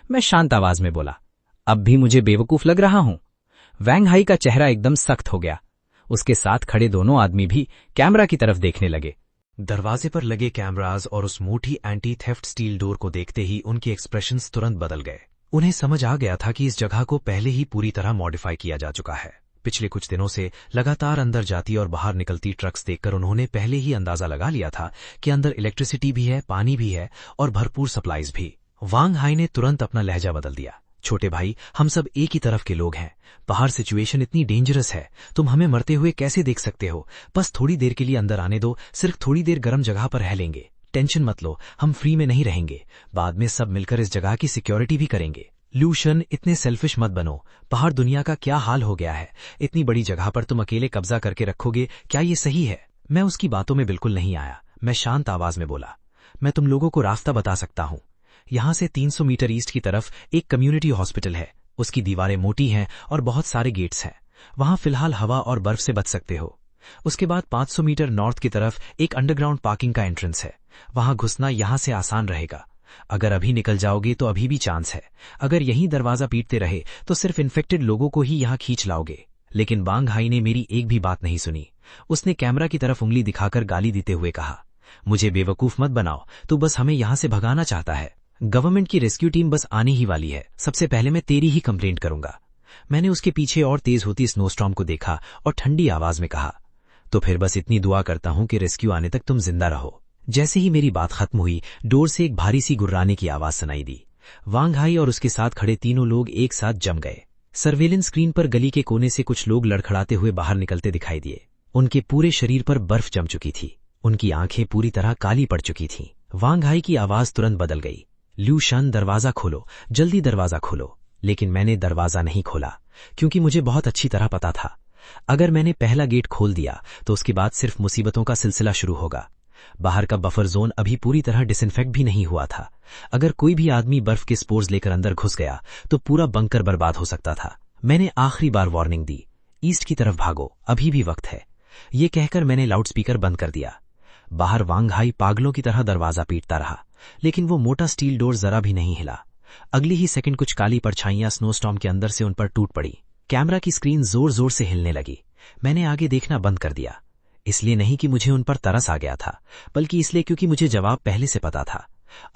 मैं शांत आवाज में बोला, अब भी मुझे बेवकूफ लग रहा हूं? वैंग हाई का चेहरा एकदम सख्त हो गया। उसके साथ खड़े दोनों आदमी भी कैमरा की तरफ देखने लगे। दरवाजे पर लगे कैमराज और उस मोटी एंटी थेफ्ट स्टील डोर को देखते ही उनके एक्सप्रेशंस तुरंत बदल गए। उन्हें समझ आ गया था कि इस जगह को पहले ही पूरी तरह मॉडिफाई किया जा चुका है। पिछले कुछ दिनों से लगातार अंदर जाती और बाहर निकलती ट्रक्स देखकर उन्होंने पहले ही अंदाजा लगा लिया था कि अंदर इलेक्ट्रिसिटी भी है, पानी भी है और भरपूर सप्लाईज भी। वांग हाई ने तुरंत अपना लहजा बदल दिया। छोटे भाई, हम सब एक ही तरफ के लोग हैं। बाहर सिचुएशन इतनी डेंजरस है, तुम हमें मरते हुए कैसे देख सकते हो? बस थोड़ी देर के लिए अंदर आने दो, सिर्फ थोड़ी देर गर्म जगह पर रह लेंगे। टेंशन मत लो, हम फ्री में नहीं रहेंगे। बाद में सब मिलकर इस जगह की सिक्योरिटी भी करेंगे। ल्यूशन, इतने सेल्फिश मत बनो। बाहर दुनिया का क्या हाल हो गया है। इतनी बड़ी जगह पर तुम अकेले कब्जा करके रखोगे, क्या ये सही है? मैं उसकी बातों में बिल्कुल नहीं आया। मैं शांत आवाज में बोला, मैं तुम लोगों को रास्ता बता सकता हूं। यहां से 300 मीटर ईस्ट की तरफ एक कम्युनिटी हॉस्पिटल है। उसकी दीवारें मोटी हैं और बहुत सारे गेट्स हैं। वहां फिलहाल हवा और बर्फ से बच सकते हो। उसके बाद 500 मीटर नॉर्थ की तरफ एक अंडरग्राउंड पार्किंग का एंट्रेंस है। वहां घुसना यहां से आसान रहेगा। अगर अभी निकल जाओगे तो अभी भी चांस है। अगर यही दरवाजा पीटते रहे तो सिर्फ इन्फेक्टेड लोगों को ही यहां खींच लाओगे। लेकिन वांग हाई ने मेरी एक भी बात नहीं सुनी। उसने कैमरा की तरफ उंगली दिखाकर गाली देते हुए कहा, मुझे बेवकूफ मत बनाओ, तू बस हमें यहां से भगाना चाहता है। गवर्नमेंट की रेस्क्यू टीम बस आने ही वाली है। सबसे पहले मैं तेरी ही कंप्लेंट करूंगा। मैंने उसके पीछे और तेज होती स्नोस्टॉर्म को देखा और ठंडी आवाज में कहा, तो फिर बस इतनी दुआ करता हूं कि रेस्क्यू आने तक तुम जिंदा रहो। जैसे ही मेरी बात खत्म हुई, डोर से एक भारी सी गुर्राने की आवाज सुनाई दी। वांग हाई और उसके साथ खड़े तीनों लोग एक साथ जम गए। सर्वेलेंस स्क्रीन पर गली के कोने से कुछ लोग लड़खड़ाते हुए बाहर निकलते दिखाई दिए। उनके पूरे शरीर पर बर्फ जम चुकी थी। उनकी आंखें पूरी तरह काली पड़ चुकी थीं। वांग हाई की आवाज तुरंत बदल गई, ल्यूशन, दरवाजा खोलो, जल्दी दरवाजा खोलो। लेकिन मैंने दरवाजा नहीं खोला, क्योंकि मुझे बहुत अच्छी तरह पता था, अगर मैंने पहला गेट खोल दिया तो उसके बाद सिर्फ मुसीबतों का सिलसिला शुरू होगा। बाहर का बफर जोन अभी पूरी तरह डिसइंफेक्ट भी नहीं हुआ था। अगर कोई भी आदमी बर्फ के स्पोर्स लेकर अंदर घुस गया तो पूरा बंकर बर्बाद हो सकता था। मैंने आखिरी बार वार्निंग दी, ईस्ट की तरफ भागो, अभी भी वक्त है। ये कहकर मैंने लाउडस्पीकर बंद कर दिया। बाहर वांग हाई पागलों की तरह दरवाजा पीटता रहा, लेकिन वो मोटा स्टील डोर जरा भी नहीं हिला। अगली ही सेकंड कुछ काली परछाइयां स्नोस्टॉर्म के अंदर से उन पर टूट पड़ी। कैमरा की स्क्रीन जोर जोर से हिलने लगी। मैंने आगे देखना बंद कर दिया, इसलिए नहीं कि मुझे उन पर तरस आ गया था, बल्कि इसलिए क्योंकि मुझे जवाब पहले से पता था।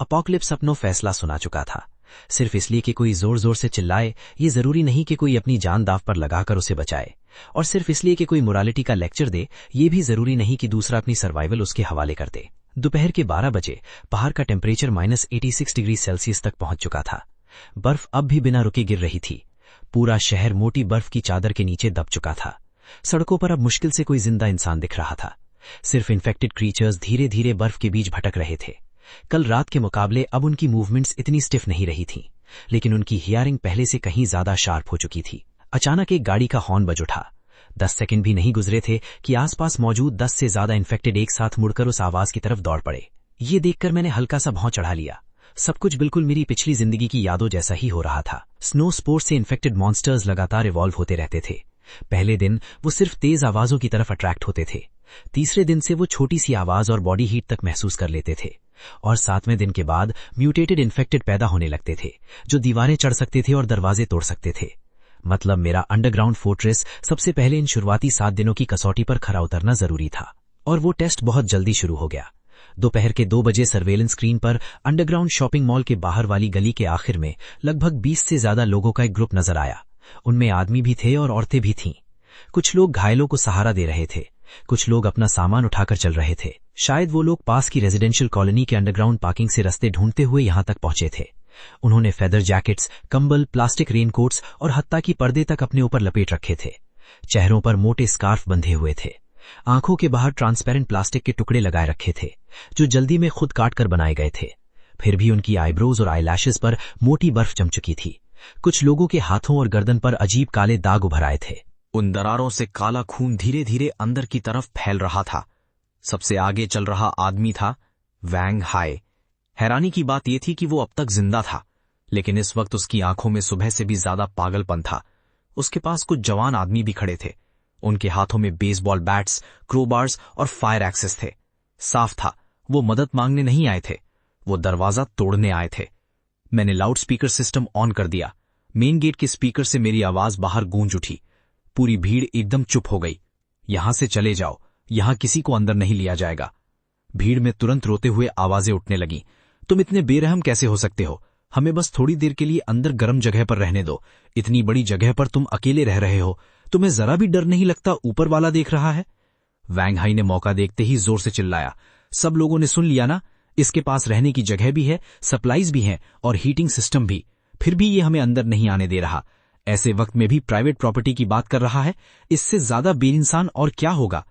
अपोकलिप्स अपनो फैसला सुना चुका था। सिर्फ इसलिए कि कोई जोर जोर से चिल्लाए, ये जरूरी नहीं कि कोई अपनी जान दाव पर लगाकर उसे बचाए। और सिर्फ इसलिए कि कोई मोरालिटी का लेक्चर दे, ये भी जरूरी नहीं कि दूसरा अपनी सर्वाइवल उसके हवाले कर दे। दोपहर के 12 बजे बाहर का टेम्परेचर -86 डिग्री सेल्सियस तक पहुंच चुका था। बर्फ अब भी बिना रुके गिर रही थी। पूरा शहर मोटी बर्फ की चादर के नीचे दब चुका था। सड़कों पर अब मुश्किल से कोई जिंदा इंसान दिख रहा था। सिर्फ इन्फेक्टेड क्रीचर्स धीरे धीरे बर्फ के बीच भटक रहे थे। कल रात के मुकाबले अब उनकी मूवमेंट्स इतनी स्टिफ नहीं रही थीं, लेकिन उनकी हियरिंग पहले से कहीं ज्यादा शार्प हो चुकी थी। अचानक एक गाड़ी का हॉर्न बज उठा। 10 सेकंड भी नहीं गुजरे थे कि आसपास मौजूद 10 से ज्यादा इन्फेक्टेड एक साथ मुड़कर उस आवाज की तरफ दौड़ पड़े। ये देखकर मैंने हल्का सा भौं चढ़ा लिया। सब कुछ बिल्कुल मेरी पिछली जिंदगी की यादों जैसा ही हो रहा था। स्नो स्पोर्ट्स से इन्फेक्टेड मॉन्स्टर्स लगातार इवॉल्व होते रहते थे। पहले दिन वो सिर्फ तेज आवाजों की तरफ अट्रैक्ट होते थे। तीसरे दिन से वो छोटी सी आवाज और बॉडी हीट तक महसूस कर लेते थे। और 7वें दिन के बाद म्यूटेटेड इन्फेक्टेड पैदा होने लगते थे, जो दीवारें चढ़ सकते थे और दरवाजे तोड़ सकते थे। मतलब मेरा अंडरग्राउंड फोर्ट्रेस सबसे पहले इन शुरुआती 7 दिनों की कसौटी पर खरा उतरना जरूरी था। और वो टेस्ट बहुत जल्दी शुरू हो गया। दोपहर के 2 बजे सर्वेलेंस स्क्रीन पर अंडरग्राउंड शॉपिंग मॉल के बाहर वाली गली के आखिर में लगभग 20 से ज्यादा लोगों का एक ग्रुप नजर आया। उनमें आदमी भी थे और औरतें भी थीं। कुछ लोग घायलों को सहारा दे रहे थे, कुछ लोग अपना सामान उठाकर चल रहे थे। शायद वो लोग पास की रेजिडेंशियल कॉलोनी के अंडरग्राउंड पार्किंग से रास्ते ढूंढते हुए यहां तक पहुंचे थे। उन्होंने फेदर जैकेट्स, कंबल, प्लास्टिक रेनकोट्स और हत्ता की पर्दे तक अपने ऊपर लपेट रखे थे। चेहरों पर मोटे स्कार्फ बंधे हुए थे। आंखों के बाहर ट्रांसपेरेंट प्लास्टिक के टुकड़े लगाए रखे थे, जो जल्दी में खुद काट कर बनाए गए थे। फिर भी उनकी आईब्रोज और आईलैशेस पर मोटी बर्फ जम चुकी थी। कुछ लोगों के हाथों और गर्दन पर अजीब काले दाग उभर आए थे। उन दरारों से काला खून धीरे धीरे अंदर की तरफ फैल रहा था। सबसे आगे चल रहा आदमी था वैंग हाई। हैरानी की बात यह थी कि वो अब तक जिंदा था, लेकिन इस वक्त उसकी आंखों में सुबह से भी ज्यादा पागलपन था। उसके पास कुछ जवान आदमी भी खड़े थे। उनके हाथों में बेसबॉल बैट्स, क्रोबार्स और फायर एक्सेस थे। साफ था वो मदद मांगने नहीं आए थे, वो दरवाजा तोड़ने आए थे। मैंने लाउडस्पीकर सिस्टम ऑन कर दिया। मेन गेट के स्पीकर से मेरी आवाज बाहर गूंज उठी। पूरी भीड़ एकदम चुप हो गई। यहां से चले जाओ, यहां किसी को अंदर नहीं लिया जाएगा। भीड़ में तुरंत रोते हुए आवाजें उठने लगीं। तुम इतने बेरहम कैसे हो सकते हो? हमें बस थोड़ी देर के लिए अंदर गर्म जगह पर रहने दो। इतनी बड़ी जगह पर तुम अकेले रह रहे हो, तुम्हें जरा भी डर नहीं लगता ऊपर वाला देख रहा है? वैंग हाई ने मौका देखते ही जोर से चिल्लाया। सब लोगों ने सुन लिया ना? इसके पास रहने की जगह भी है, सप्लाईज भी हैं और हीटिंग सिस्टम भी, फिर भी ये हमें अंदर नहीं आने दे रहा। ऐसे वक्त में भी प्राइवेट प्रॉपर्टी की बात कर रहा है। इससे ज्यादा बेइंसान और क्या होगा?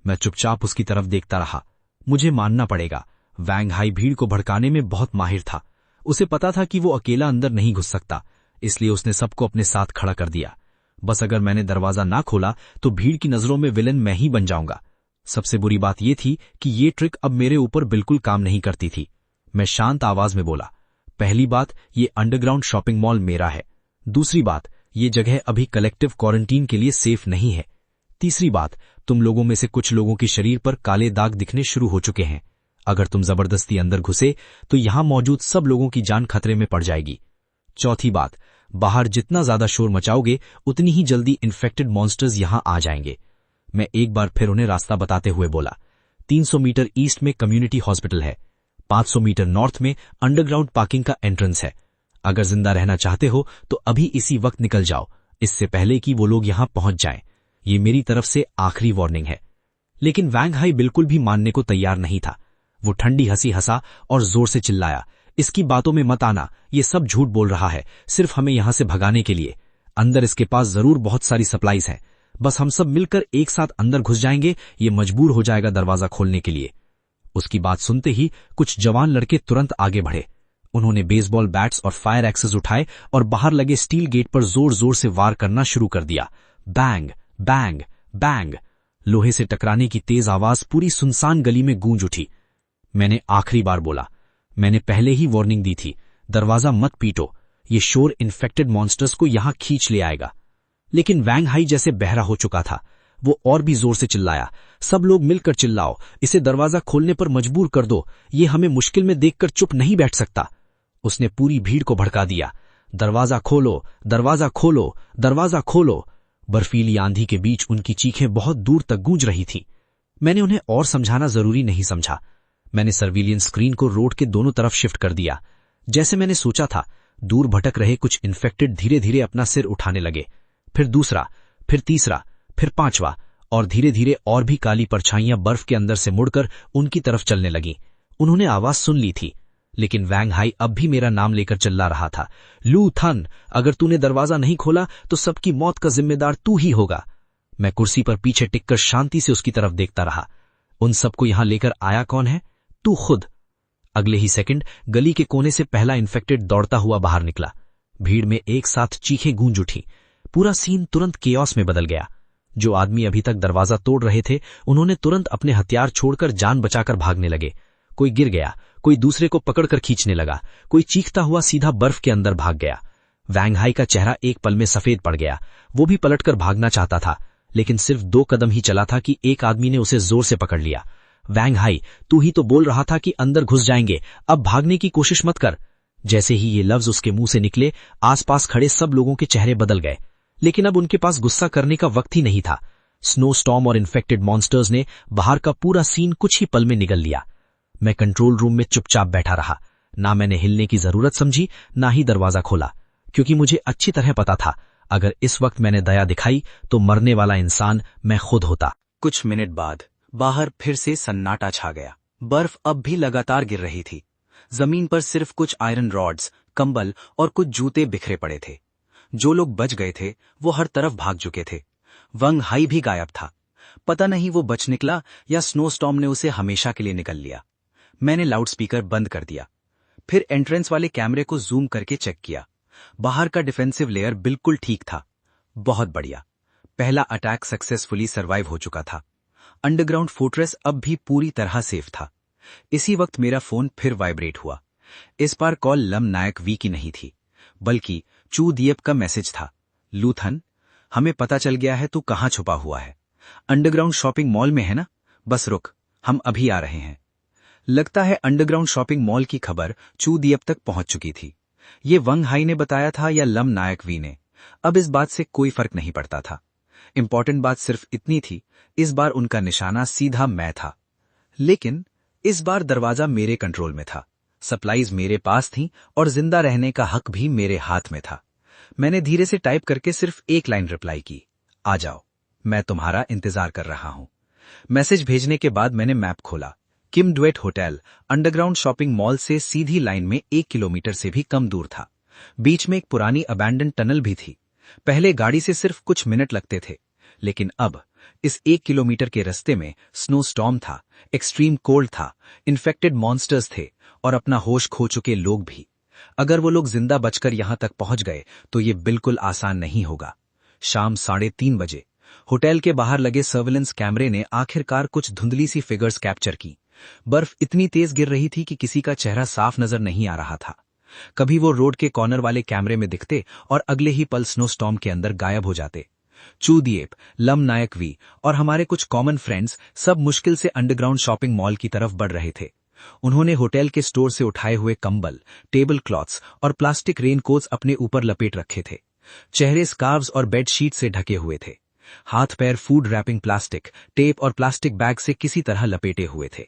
मैं चुपचाप उसकी तरफ देखता रहा। मुझे मानना पड़ेगा, वैंग हाई भीड़ को भड़काने में बहुत माहिर था। उसे पता था कि वो अकेला अंदर नहीं घुस सकता, इसलिए उसने सबको अपने साथ खड़ा कर दिया। बस अगर मैंने दरवाजा ना खोला तो भीड़ की नजरों में विलन मैं ही बन जाऊंगा। सबसे बुरी बात यह थी कि ये ट्रिक अब मेरे ऊपर बिल्कुल काम नहीं करती थी। मैं शांत आवाज में बोला, पहली बात, ये अंडरग्राउंड शॉपिंग मॉल मेरा है। दूसरी बात, ये जगह अभी कलेक्टिव क्वारंटीन के लिए सेफ नहीं है। तीसरी बात, तुम लोगों में से कुछ लोगों के शरीर पर काले दाग दिखने शुरू हो चुके हैं। अगर तुम जबरदस्ती अंदर घुसे तो यहां मौजूद सब लोगों की जान खतरे में पड़ जाएगी। चौथी बात, बाहर जितना ज्यादा शोर मचाओगे उतनी ही जल्दी इन्फेक्टेड मॉन्स्टर्स यहां आ जाएंगे। मैं एक बार फिर उन्हें रास्ता बताते हुए बोला, 300 मीटर ईस्ट में कम्युनिटी हॉस्पिटल है, 500 मीटर नॉर्थ में अंडरग्राउंड पार्किंग का एंट्रेंस है। अगर जिंदा रहना चाहते हो तो अभी इसी वक्त निकल जाओ, इससे पहले कि वो लोग यहां पहुंच जाएं। ये मेरी तरफ से आखिरी वार्निंग है। लेकिन वैंग हाई बिल्कुल भी मानने को तैयार नहीं था। वो ठंडी हंसी हंसा और जोर से चिल्लाया, इसकी बातों में मत आना, ये सब झूठ बोल रहा है, सिर्फ हमें यहां से भगाने के लिए। अंदर इसके पास जरूर बहुत सारी सप्लाईज हैं, बस हम सब मिलकर एक साथ अंदर घुस जाएंगे, ये मजबूर हो जाएगा दरवाजा खोलने के लिए। उसकी बात सुनते ही कुछ जवान लड़के तुरंत आगे बढ़े। उन्होंने बेसबॉल बैट्स और फायर एक्सेस उठाए और बाहर लगे स्टील गेट पर जोर जोर से वार करना शुरू कर दिया। बैंग बैंग बैंग, लोहे से टकराने की तेज आवाज पूरी सुनसान गली में गूंज उठी। मैंने आखिरी बार बोला, मैंने पहले ही वार्निंग दी थी, दरवाजा मत पीटो, ये शोर इन्फेक्टेड मॉन्स्टर्स को यहां खींच ले आएगा। लेकिन वैंग हाई जैसे बहरा हो चुका था। वो और भी जोर से चिल्लाया, सब लोग मिलकर चिल्लाओ, इसे दरवाजा खोलने पर मजबूर कर दो, ये हमें मुश्किल में देखकर चुप नहीं बैठ सकता। उसने पूरी भीड़ को भड़का दिया, दरवाजा खोलो, दरवाजा खोलो, दरवाजा खोलो। बर्फीली आंधी के बीच उनकी चीखें बहुत दूर तक गूंज रही थीं। मैंने उन्हें और समझाना जरूरी नहीं समझा। मैंने सर्विलियंस स्क्रीन को रोड के दोनों तरफ शिफ्ट कर दिया। जैसे मैंने सोचा था, दूर भटक रहे कुछ इन्फेक्टेड धीरे धीरे अपना सिर उठाने लगे, फिर दूसरा, फिर तीसरा, फिर पांचवा, और धीरे धीरे और भी काली परछाइयां बर्फ के अंदर से मुड़कर उनकी तरफ चलने लगीं। उन्होंने आवाज सुन ली थी, लेकिन वैंग हाई अब भी मेरा नाम लेकर चिल्ला रहा था, लू थन, अगर तूने दरवाजा नहीं खोला तो सबकी मौत का जिम्मेदार तू ही होगा। मैं कुर्सी पर पीछे टिककर शांति से उसकी तरफ देखता रहा। उन सबको यहां लेकर आया कौन है? तू खुद। अगले ही सेकंड गली के कोने से पहला इन्फेक्टेड दौड़ता हुआ बाहर निकला। भीड़ में एक साथ चीखें गूंज उठी। पूरा सीन तुरंत केओस में बदल गया। जो आदमी अभी तक दरवाजा तोड़ रहे थे, उन्होंने तुरंत अपने हथियार छोड़कर जान बचाकर भागने लगे। कोई गिर गया, कोई दूसरे को पकड़कर खींचने लगा, कोई चीखता हुआ सीधा बर्फ के अंदर भाग गया। वैंग हाई का चेहरा एक पल में सफेद पड़ गया। वो भी पलटकर भागना चाहता था, लेकिन सिर्फ 2 कदम ही चला था कि एक आदमी ने उसे जोर से पकड़ लिया। वैंग हाई, तू ही तो बोल रहा था कि अंदर घुस जाएंगे, अब भागने की कोशिश मत कर। जैसे ही ये लफ्ज उसके मुंह से निकले, आसपास खड़े सब लोगों के चेहरे बदल गए। लेकिन अब उनके पास गुस्सा करने का वक्त ही नहीं था। स्नो स्टॉर्म और इन्फेक्टेड मॉन्स्टर्स ने बाहर का पूरा सीन कुछ ही पल में निगल लिया। मैं कंट्रोल रूम में चुपचाप बैठा रहा। ना मैंने हिलने की जरूरत समझी, ना ही दरवाजा खोला, क्योंकि मुझे अच्छी तरह पता था, अगर इस वक्त मैंने दया दिखाई तो मरने वाला इंसान मैं खुद होता। कुछ मिनट बाद बाहर फिर से सन्नाटा छा गया। बर्फ अब भी लगातार गिर रही थी। जमीन पर सिर्फ कुछ आयरन रॉड्स, कंबल और कुछ जूते बिखरे पड़े थे। जो लोग बच गए थे वो हर तरफ भाग चुके थे। वंग हाई भी गायब था। पता नहीं वो बच निकला या स्नो स्टॉर्म ने उसे हमेशा के लिए निकल लिया। मैंने लाउडस्पीकर बंद कर दिया, फिर एंट्रेंस वाले कैमरे को जूम करके चेक किया। बाहर का डिफेंसिव लेयर बिल्कुल ठीक था। बहुत बढ़िया, पहला अटैक सक्सेसफुली सरवाइव हो चुका था। अंडरग्राउंड फोर्ट्रेस अब भी पूरी तरह सेफ था। इसी वक्त मेरा फोन फिर वाइब्रेट हुआ। इस बार कॉल लम नायक वी की नहीं थी, बल्कि चू दियप का मैसेज था। लूथन, हमें पता चल गया है तू कहां छुपा हुआ है। अंडरग्राउंड शॉपिंग मॉल में है ना? बस रुक, हम अभी आ रहे हैं। लगता है अंडरग्राउंड शॉपिंग मॉल की खबर चू दियप तक पहुंच चुकी थी। ये वंग हाई ने बताया था या लम नायक वी ने, अब इस बात से कोई फर्क नहीं पड़ता था। इंपॉर्टेंट बात सिर्फ इतनी थी, इस बार उनका निशाना सीधा मैं था। लेकिन इस बार दरवाजा मेरे कंट्रोल में था, सप्लाईज मेरे पास थीं और जिंदा रहने का हक भी मेरे हाथ में था। मैंने धीरे से टाइप करके सिर्फ एक लाइन रिप्लाई की, आ जाओ, मैं तुम्हारा इंतजार कर रहा हूं। मैसेज भेजने के बाद मैंने मैप खोला। Kim duet hotel underground shopping mall से सीधी लाइन में 1 किलोमीटर से भी कम दूर था। बीच में एक पुरानी अबैंडन टनल भी थी। पहले गाड़ी से सिर्फ कुछ मिनट लगते थे, लेकिन अब इस 1 किलोमीटर के रास्ते में स्नो स्टॉर्म था, एक्सट्रीम कोल्ड था, इन्फेक्टेड मॉन्स्टर्स थे और अपना होश खो चुके लोग भी। अगर वो लोग जिंदा बचकर यहां तक पहुंच गए तो ये बिल्कुल आसान नहीं होगा। शाम 3:30 बजे होटल के बाहर लगे सर्विलेंस कैमरे ने आखिरकार कुछ धुंधली सी फिगर्स कैप्चर की। बर्फ इतनी तेज गिर रही थी कि किसी का चेहरा साफ नजर नहीं आ रहा था। कभी वो रोड के कॉर्नर वाले कैमरे में दिखते और अगले ही पल स्नो स्टॉर्म के अंदर गायब हो जाते। चू दिएप, लम नायक वी और हमारे कुछ कॉमन फ्रेंड्स सब मुश्किल से अंडरग्राउंड शॉपिंग मॉल की तरफ बढ़ रहे थे। उन्होंने होटल के स्टोर से उठाए हुए कंबल, टेबल क्लॉथ्स और प्लास्टिक रेनकोट्स अपने ऊपर लपेट रखे थे। चेहरे स्कार्व्स और बेडशीट से ढके हुए थे। हाथ पैर फूड रैपिंग प्लास्टिक, टेप और प्लास्टिक बैग से किसी तरह लपेटे हुए थे।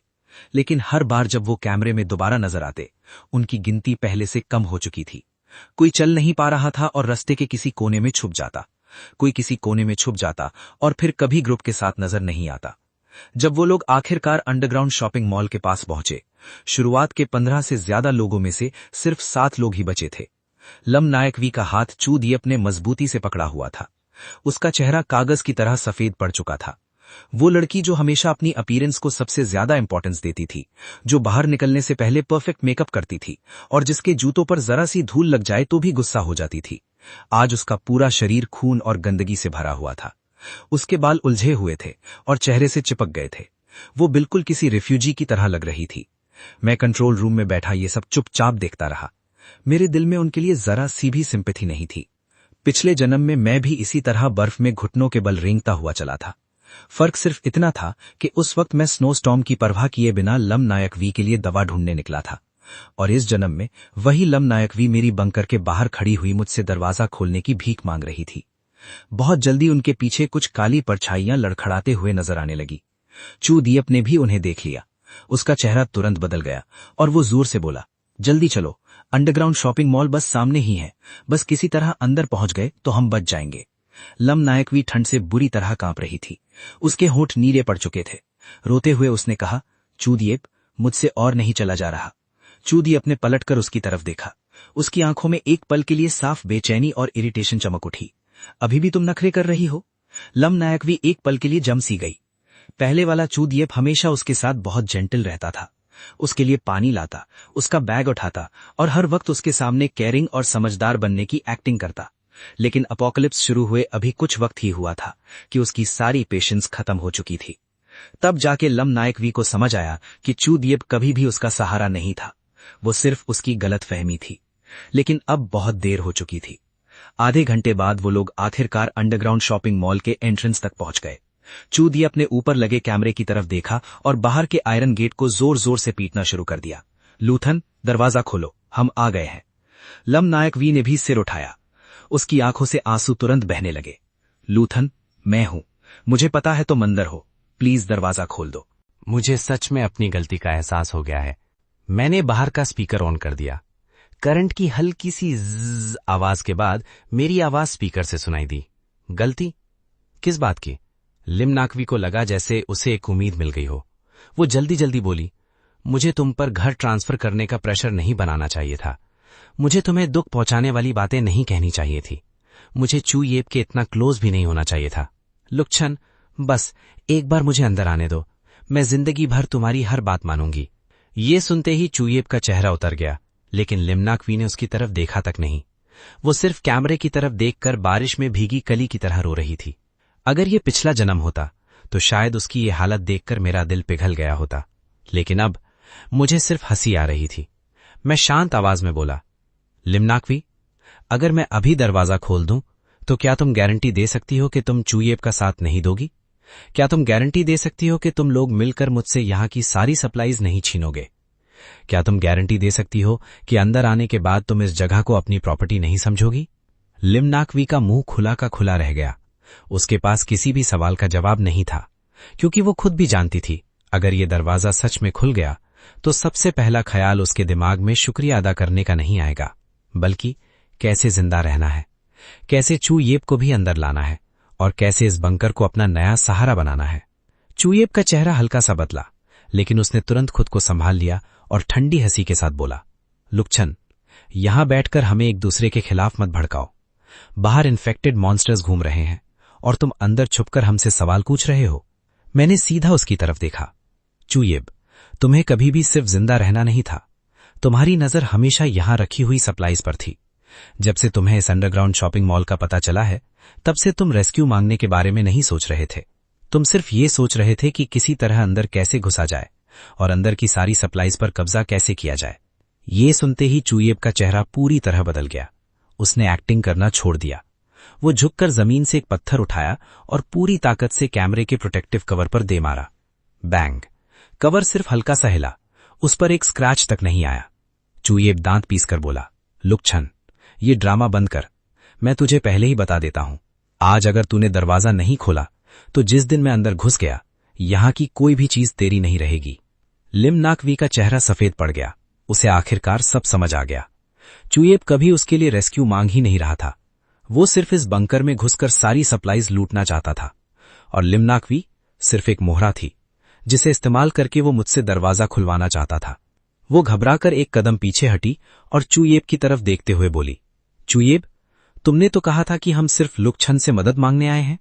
लेकिन हर बार जब वो कैमरे में दोबारा नजर आते, उनकी गिनती पहले से कम हो चुकी थी। कोई चल नहीं पा रहा था और रास्ते के किसी कोने में छुप जाता, कोई किसी कोने में छुप जाता और फिर कभी ग्रुप के साथ नजर नहीं आता। जब वो लोग आखिरकार अंडरग्राउंड शॉपिंग मॉल के पास पहुंचे, शुरुआत के 15 से ज्यादा लोगों में से सिर्फ 7 लोग ही बचे थे। लम नायक वी का हाथ चू दिएप ने मजबूती से पकड़ा हुआ था। उसका चेहरा कागज की तरह सफेद पड़ चुका था। वो लड़की जो हमेशा अपनी अपीयरेंस को सबसे ज्यादा इंपॉर्टेंस देती थी, जो बाहर निकलने से पहले परफेक्ट मेकअप करती थी और जिसके जूतों पर जरा सी धूल लग जाए तो भी गुस्सा हो जाती थी, आज उसका पूरा शरीर खून और गंदगी से भरा हुआ था। उसके बाल उलझे हुए थे और चेहरे से चिपक गए थे। वो बिल्कुल किसी रिफ्यूजी की तरह लग रही थी। मैं कंट्रोल रूम में बैठा ये सब चुपचाप देखता रहा। मेरे दिल में उनके लिए जरा सी भी सिंपैथी नहीं थी। पिछले जन्म में मैं भी इसी तरह बर्फ में घुटनों के बल रेंगता हुआ चला था। फर्क सिर्फ इतना था कि उस वक्त मैं स्नो स्टॉर्म की परवाह किए बिना लम नायक वी के लिए दवा ढूंढने निकला था, और इस जन्म में वही लम नायक वी मेरी बंकर के बाहर खड़ी हुई मुझसे दरवाजा खोलने की भीख मांग रही थी। बहुत जल्दी उनके पीछे कुछ काली परछाइयां लड़खड़ाते हुए नजर आने लगी। चू दिएप ने भी उन्हें देख लिया। उसका चेहरा तुरंत बदल गया और वो जोर से बोला, जल्दी चलो, अंडरग्राउंड शॉपिंग मॉल बस सामने ही है, बस किसी तरह अंदर पहुंच गए तो हम बच जाएंगे। लम नायक वी ठंड से बुरी तरह कांप रही थी। उसके होंठ नीले पड़ चुके थे। रोते हुए उसने कहा, चू दिएप, मुझसे और नहीं चला जा रहा। चू दिएप ने पलटकर उसकी तरफ देखा। उसकी आंखों में एक पल के लिए साफ बेचैनी और इरिटेशन चमक उठी। अभी भी तुम नखरे कर रही हो? लम नायक वी एक पल के लिए जम सी गई। पहले वाला चू दिएप हमेशा उसके साथ बहुत जेंटल रहता था। उसके लिए पानी लाता, उसका बैग उठाता और हर वक्त उसके सामने केयरिंग और समझदार बनने की एक्टिंग करता। लेकिन अपोकलिप्स शुरू हुए अभी कुछ वक्त ही हुआ था कि उसकी सारी पेशेंस खत्म हो चुकी थी। तब जाके लम नायक वी को समझ आया कि चू दिएप कभी भी उसका सहारा नहीं था, वो सिर्फ उसकी गलतफहमी थी। लेकिन अब बहुत देर हो चुकी थी। आधे घंटे बाद वो लोग आखिरकार अंडरग्राउंड शॉपिंग मॉल के एंट्रेंस तक पहुंच गए। चू दिएप ने ऊपर लगे कैमरे की तरफ देखा और बाहर के आयरन गेट को जोर जोर से पीटना शुरू कर दिया। लूथन, दरवाजा खोलो, हम आ गए हैं। लम नायक वी ने भी सिर उठाया। उसकी आंखों से आंसू तुरंत बहने लगे। लूथन, मैं हूं, मुझे पता है तुम अंदर हो, प्लीज दरवाजा खोल दो। मुझे सच में अपनी गलती का एहसास हो गया है। मैंने बाहर का स्पीकर ऑन कर दिया। करंट की हल्की सी ज़्ज़ आवाज के बाद मेरी आवाज स्पीकर से सुनाई दी। गलती? किस बात की? लिम नाकवी को लगा जैसे उसे एक उम्मीद मिल गई हो। वो जल्दी जल्दी बोली, मुझे तुम पर घर ट्रांसफर करने का प्रेशर नहीं बनाना चाहिए था। मुझे तुम्हें दुख पहुंचाने वाली बातें नहीं कहनी चाहिए थी। मुझे चू येप के इतना क्लोज भी नहीं होना चाहिए था। लुक्छन, बस एक बार मुझे अंदर आने दो, मैं जिंदगी भर तुम्हारी हर बात मानूंगी। ये सुनते ही चू येप का चेहरा उतर गया, लेकिन लिमनाक्वी ने उसकी तरफ देखा तक नहीं। वो सिर्फ कैमरे की तरफ देखकर बारिश में भीगी कली की तरह रो रही थी। अगर ये पिछला जन्म होता तो शायद उसकी ये हालत देखकर मेरा दिल पिघल गया होता, लेकिन अब मुझे सिर्फ हंसी आ रही थी। मैं शांत आवाज में बोला, लिमनाक्वी, अगर मैं अभी दरवाजा खोल दूं तो क्या तुम गारंटी दे सकती हो कि तुम चूयेब का साथ नहीं दोगी? क्या तुम गारंटी दे सकती हो कि तुम लोग मिलकर मुझसे यहां की सारी सप्लाईज नहीं छीनोगे? क्या तुम गारंटी दे सकती हो कि अंदर आने के बाद तुम इस जगह को अपनी प्रॉपर्टी नहीं समझोगी? लिमनाकवी का मुंह खुला का खुला रह गया। उसके पास किसी भी सवाल का जवाब नहीं था, क्योंकि वो खुद भी जानती थी अगर ये दरवाजा सच में खुल गया तो सबसे पहला ख्याल उसके दिमाग में शुक्रिया अदा करने का नहीं आएगा, बल्कि कैसे जिंदा रहना है, कैसे चूयेब को भी अंदर लाना है और कैसे इस बंकर को अपना नया सहारा बनाना है। चूयेब का चेहरा हल्का सा बदला, लेकिन उसने तुरंत खुद को संभाल लिया और ठंडी हंसी के साथ बोला, लुक्छन, यहां बैठकर हमें एक दूसरे के खिलाफ मत भड़काओ। बाहर इन्फेक्टेड मॉन्स्टर्स घूम रहे हैं और तुम अंदर छुपकर हमसे सवाल पूछ रहे हो। मैंने सीधा उसकी तरफ देखा। चूयेब, तुम्हें कभी भी सिर्फ जिंदा रहना नहीं था, तुम्हारी नजर हमेशा यहां रखी हुई सप्लाईज पर थी। जब से तुम्हें इस अंडरग्राउंड शॉपिंग मॉल का पता चला है, तब से तुम रेस्क्यू मांगने के बारे में नहीं सोच रहे थे। तुम सिर्फ ये सोच रहे थे कि किसी तरह अंदर कैसे घुसा जाए और अंदर की सारी सप्लाईज पर कब्जा कैसे किया जाए। ये सुनते ही चूयेब का चेहरा पूरी तरह बदल गया। उसने एक्टिंग करना छोड़ दिया। वो झुककर जमीन से एक पत्थर उठाया और पूरी ताकत से कैमरे के प्रोटेक्टिव कवर पर दे मारा। बैंग! कवर सिर्फ हल्का सा हिला, उस पर एक स्क्रैच तक नहीं आया। चूयेब दांत पीसकर बोला, लुक्छन, ये ड्रामा बंद कर। मैं तुझे पहले ही बता देता हूं, आज अगर तूने दरवाजा नहीं खोला तो जिस दिन मैं अंदर घुस गया, यहां की कोई भी चीज तेरी नहीं रहेगी। लिमनाकवी का चेहरा सफेद पड़ गया। उसे आखिरकार सब समझ आ गया। चूयेब कभी उसके लिए रेस्क्यू मांग ही नहीं रहा था। वो सिर्फ इस बंकर में घुसकर सारी सप्लाईज लूटना चाहता था, और लिमनाकवी सिर्फ एक मोहरा थी जिसे इस्तेमाल करके वो मुझसे दरवाजा खुलवाना चाहता था। वो घबराकर एक कदम पीछे हटी और चूयेब की तरफ देखते हुए बोली, चूयेब, तुमने तो कहा था कि हम सिर्फ लुक्छन से मदद मांगने आए हैं।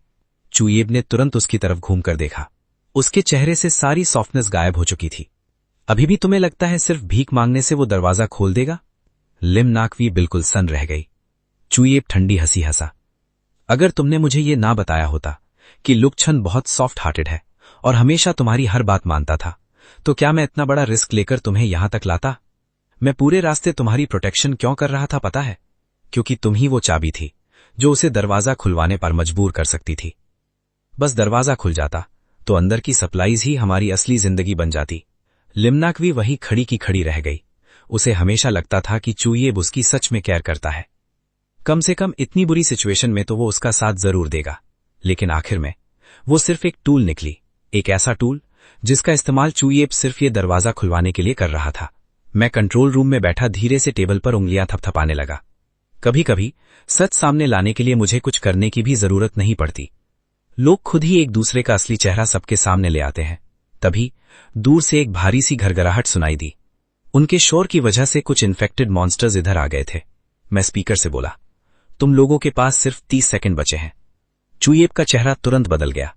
चूयेब ने तुरंत उसकी तरफ घूमकर देखा। उसके चेहरे से सारी सॉफ्टनेस गायब हो चुकी थी। अभी भी तुम्हें लगता है सिर्फ भीख मांगने से वो दरवाजा खोल देगा? लिमनाकवी बिल्कुल सन्न रह गई। चूयेब ठंडी हंसी हंसा। अगर तुमने मुझे ये ना बताया होता कि लुक्छन बहुत सॉफ्ट हार्टेड है और हमेशा तुम्हारी हर बात मानता था, तो क्या मैं इतना बड़ा रिस्क लेकर तुम्हें यहां तक लाता? मैं पूरे रास्ते तुम्हारी प्रोटेक्शन क्यों कर रहा था पता है? क्योंकि तुम ही वो चाबी थी जो उसे दरवाजा खुलवाने पर मजबूर कर सकती थी। बस दरवाजा खुल जाता तो अंदर की सप्लाईज ही हमारी असली जिंदगी बन जाती। लिमनाकवी वही खड़ी की खड़ी रह गई। उसे हमेशा लगता था कि चूयेब उसकी सच में केयर करता है। कम से कम इतनी बुरी सिचुएशन में तो वो उसका साथ जरूर देगा। लेकिन आखिर में वो सिर्फ एक टूल निकली, एक ऐसा टूल जिसका इस्तेमाल चूयेब सिर्फ ये दरवाजा खुलवाने के लिए कर रहा था। मैं कंट्रोल रूम में बैठा धीरे से टेबल पर उंगलियां थपथपाने लगा। कभी कभी सच सामने लाने के लिए मुझे कुछ करने की भी जरूरत नहीं पड़ती। लोग खुद ही एक दूसरे का असली चेहरा सबके सामने ले आते हैं। तभी दूर से एक भारी सी घरघराहट सुनाई दी। उनके शोर की वजह से कुछ इन्फेक्टेड मॉन्स्टर्स इधर आ गए थे। मैं स्पीकर से बोला, तुम लोगों के पास सिर्फ 30 सेकंड बचे हैं। चूयेब का चेहरा तुरंत बदल गया।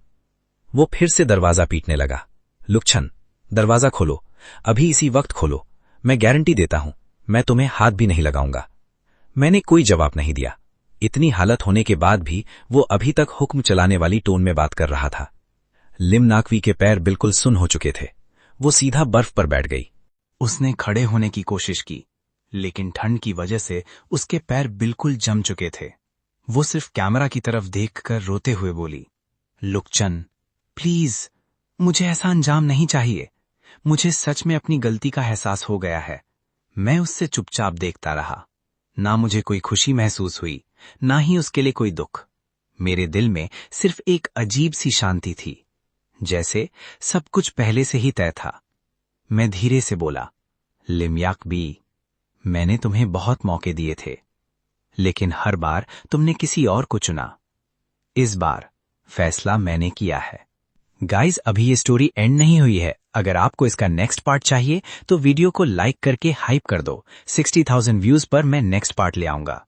वो फिर से दरवाजा पीटने लगा। लुक्छन, दरवाजा खोलो, अभी इसी वक्त खोलो। मैं गारंटी देता हूं, मैं तुम्हें हाथ भी नहीं लगाऊंगा। मैंने कोई जवाब नहीं दिया। इतनी हालत होने के बाद भी वो अभी तक हुक्म चलाने वाली टोन में बात कर रहा था। लिमनाकवी के पैर बिल्कुल सुन्न हो चुके थे। वो सीधा बर्फ पर बैठ गई। उसने खड़े होने की कोशिश की, लेकिन ठंड की वजह से उसके पैर बिल्कुल जम चुके थे। वो सिर्फ कैमरा की तरफ देखकर रोते हुए बोली, लुक्छन, प्लीज, मुझे ऐसा अंजाम नहीं चाहिए। मुझे सच में अपनी गलती का एहसास हो गया है। मैं उससे चुपचाप देखता रहा। ना मुझे कोई खुशी महसूस हुई, ना ही उसके लिए कोई दुख। मेरे दिल में सिर्फ एक अजीब सी शांति थी, जैसे सब कुछ पहले से ही तय था। मैं धीरे से बोला, लिमयाकवी, मैंने तुम्हें बहुत मौके दिए थे, लेकिन हर बार तुमने किसी और को चुना। इस बार फैसला मैंने किया है। गाइज, अभी ये स्टोरी एंड नहीं हुई है। अगर आपको इसका नेक्स्ट पार्ट चाहिए तो वीडियो को लाइक करके हाइप कर दो। 60,000 व्यूज पर मैं नेक्स्ट पार्ट ले आऊंगा।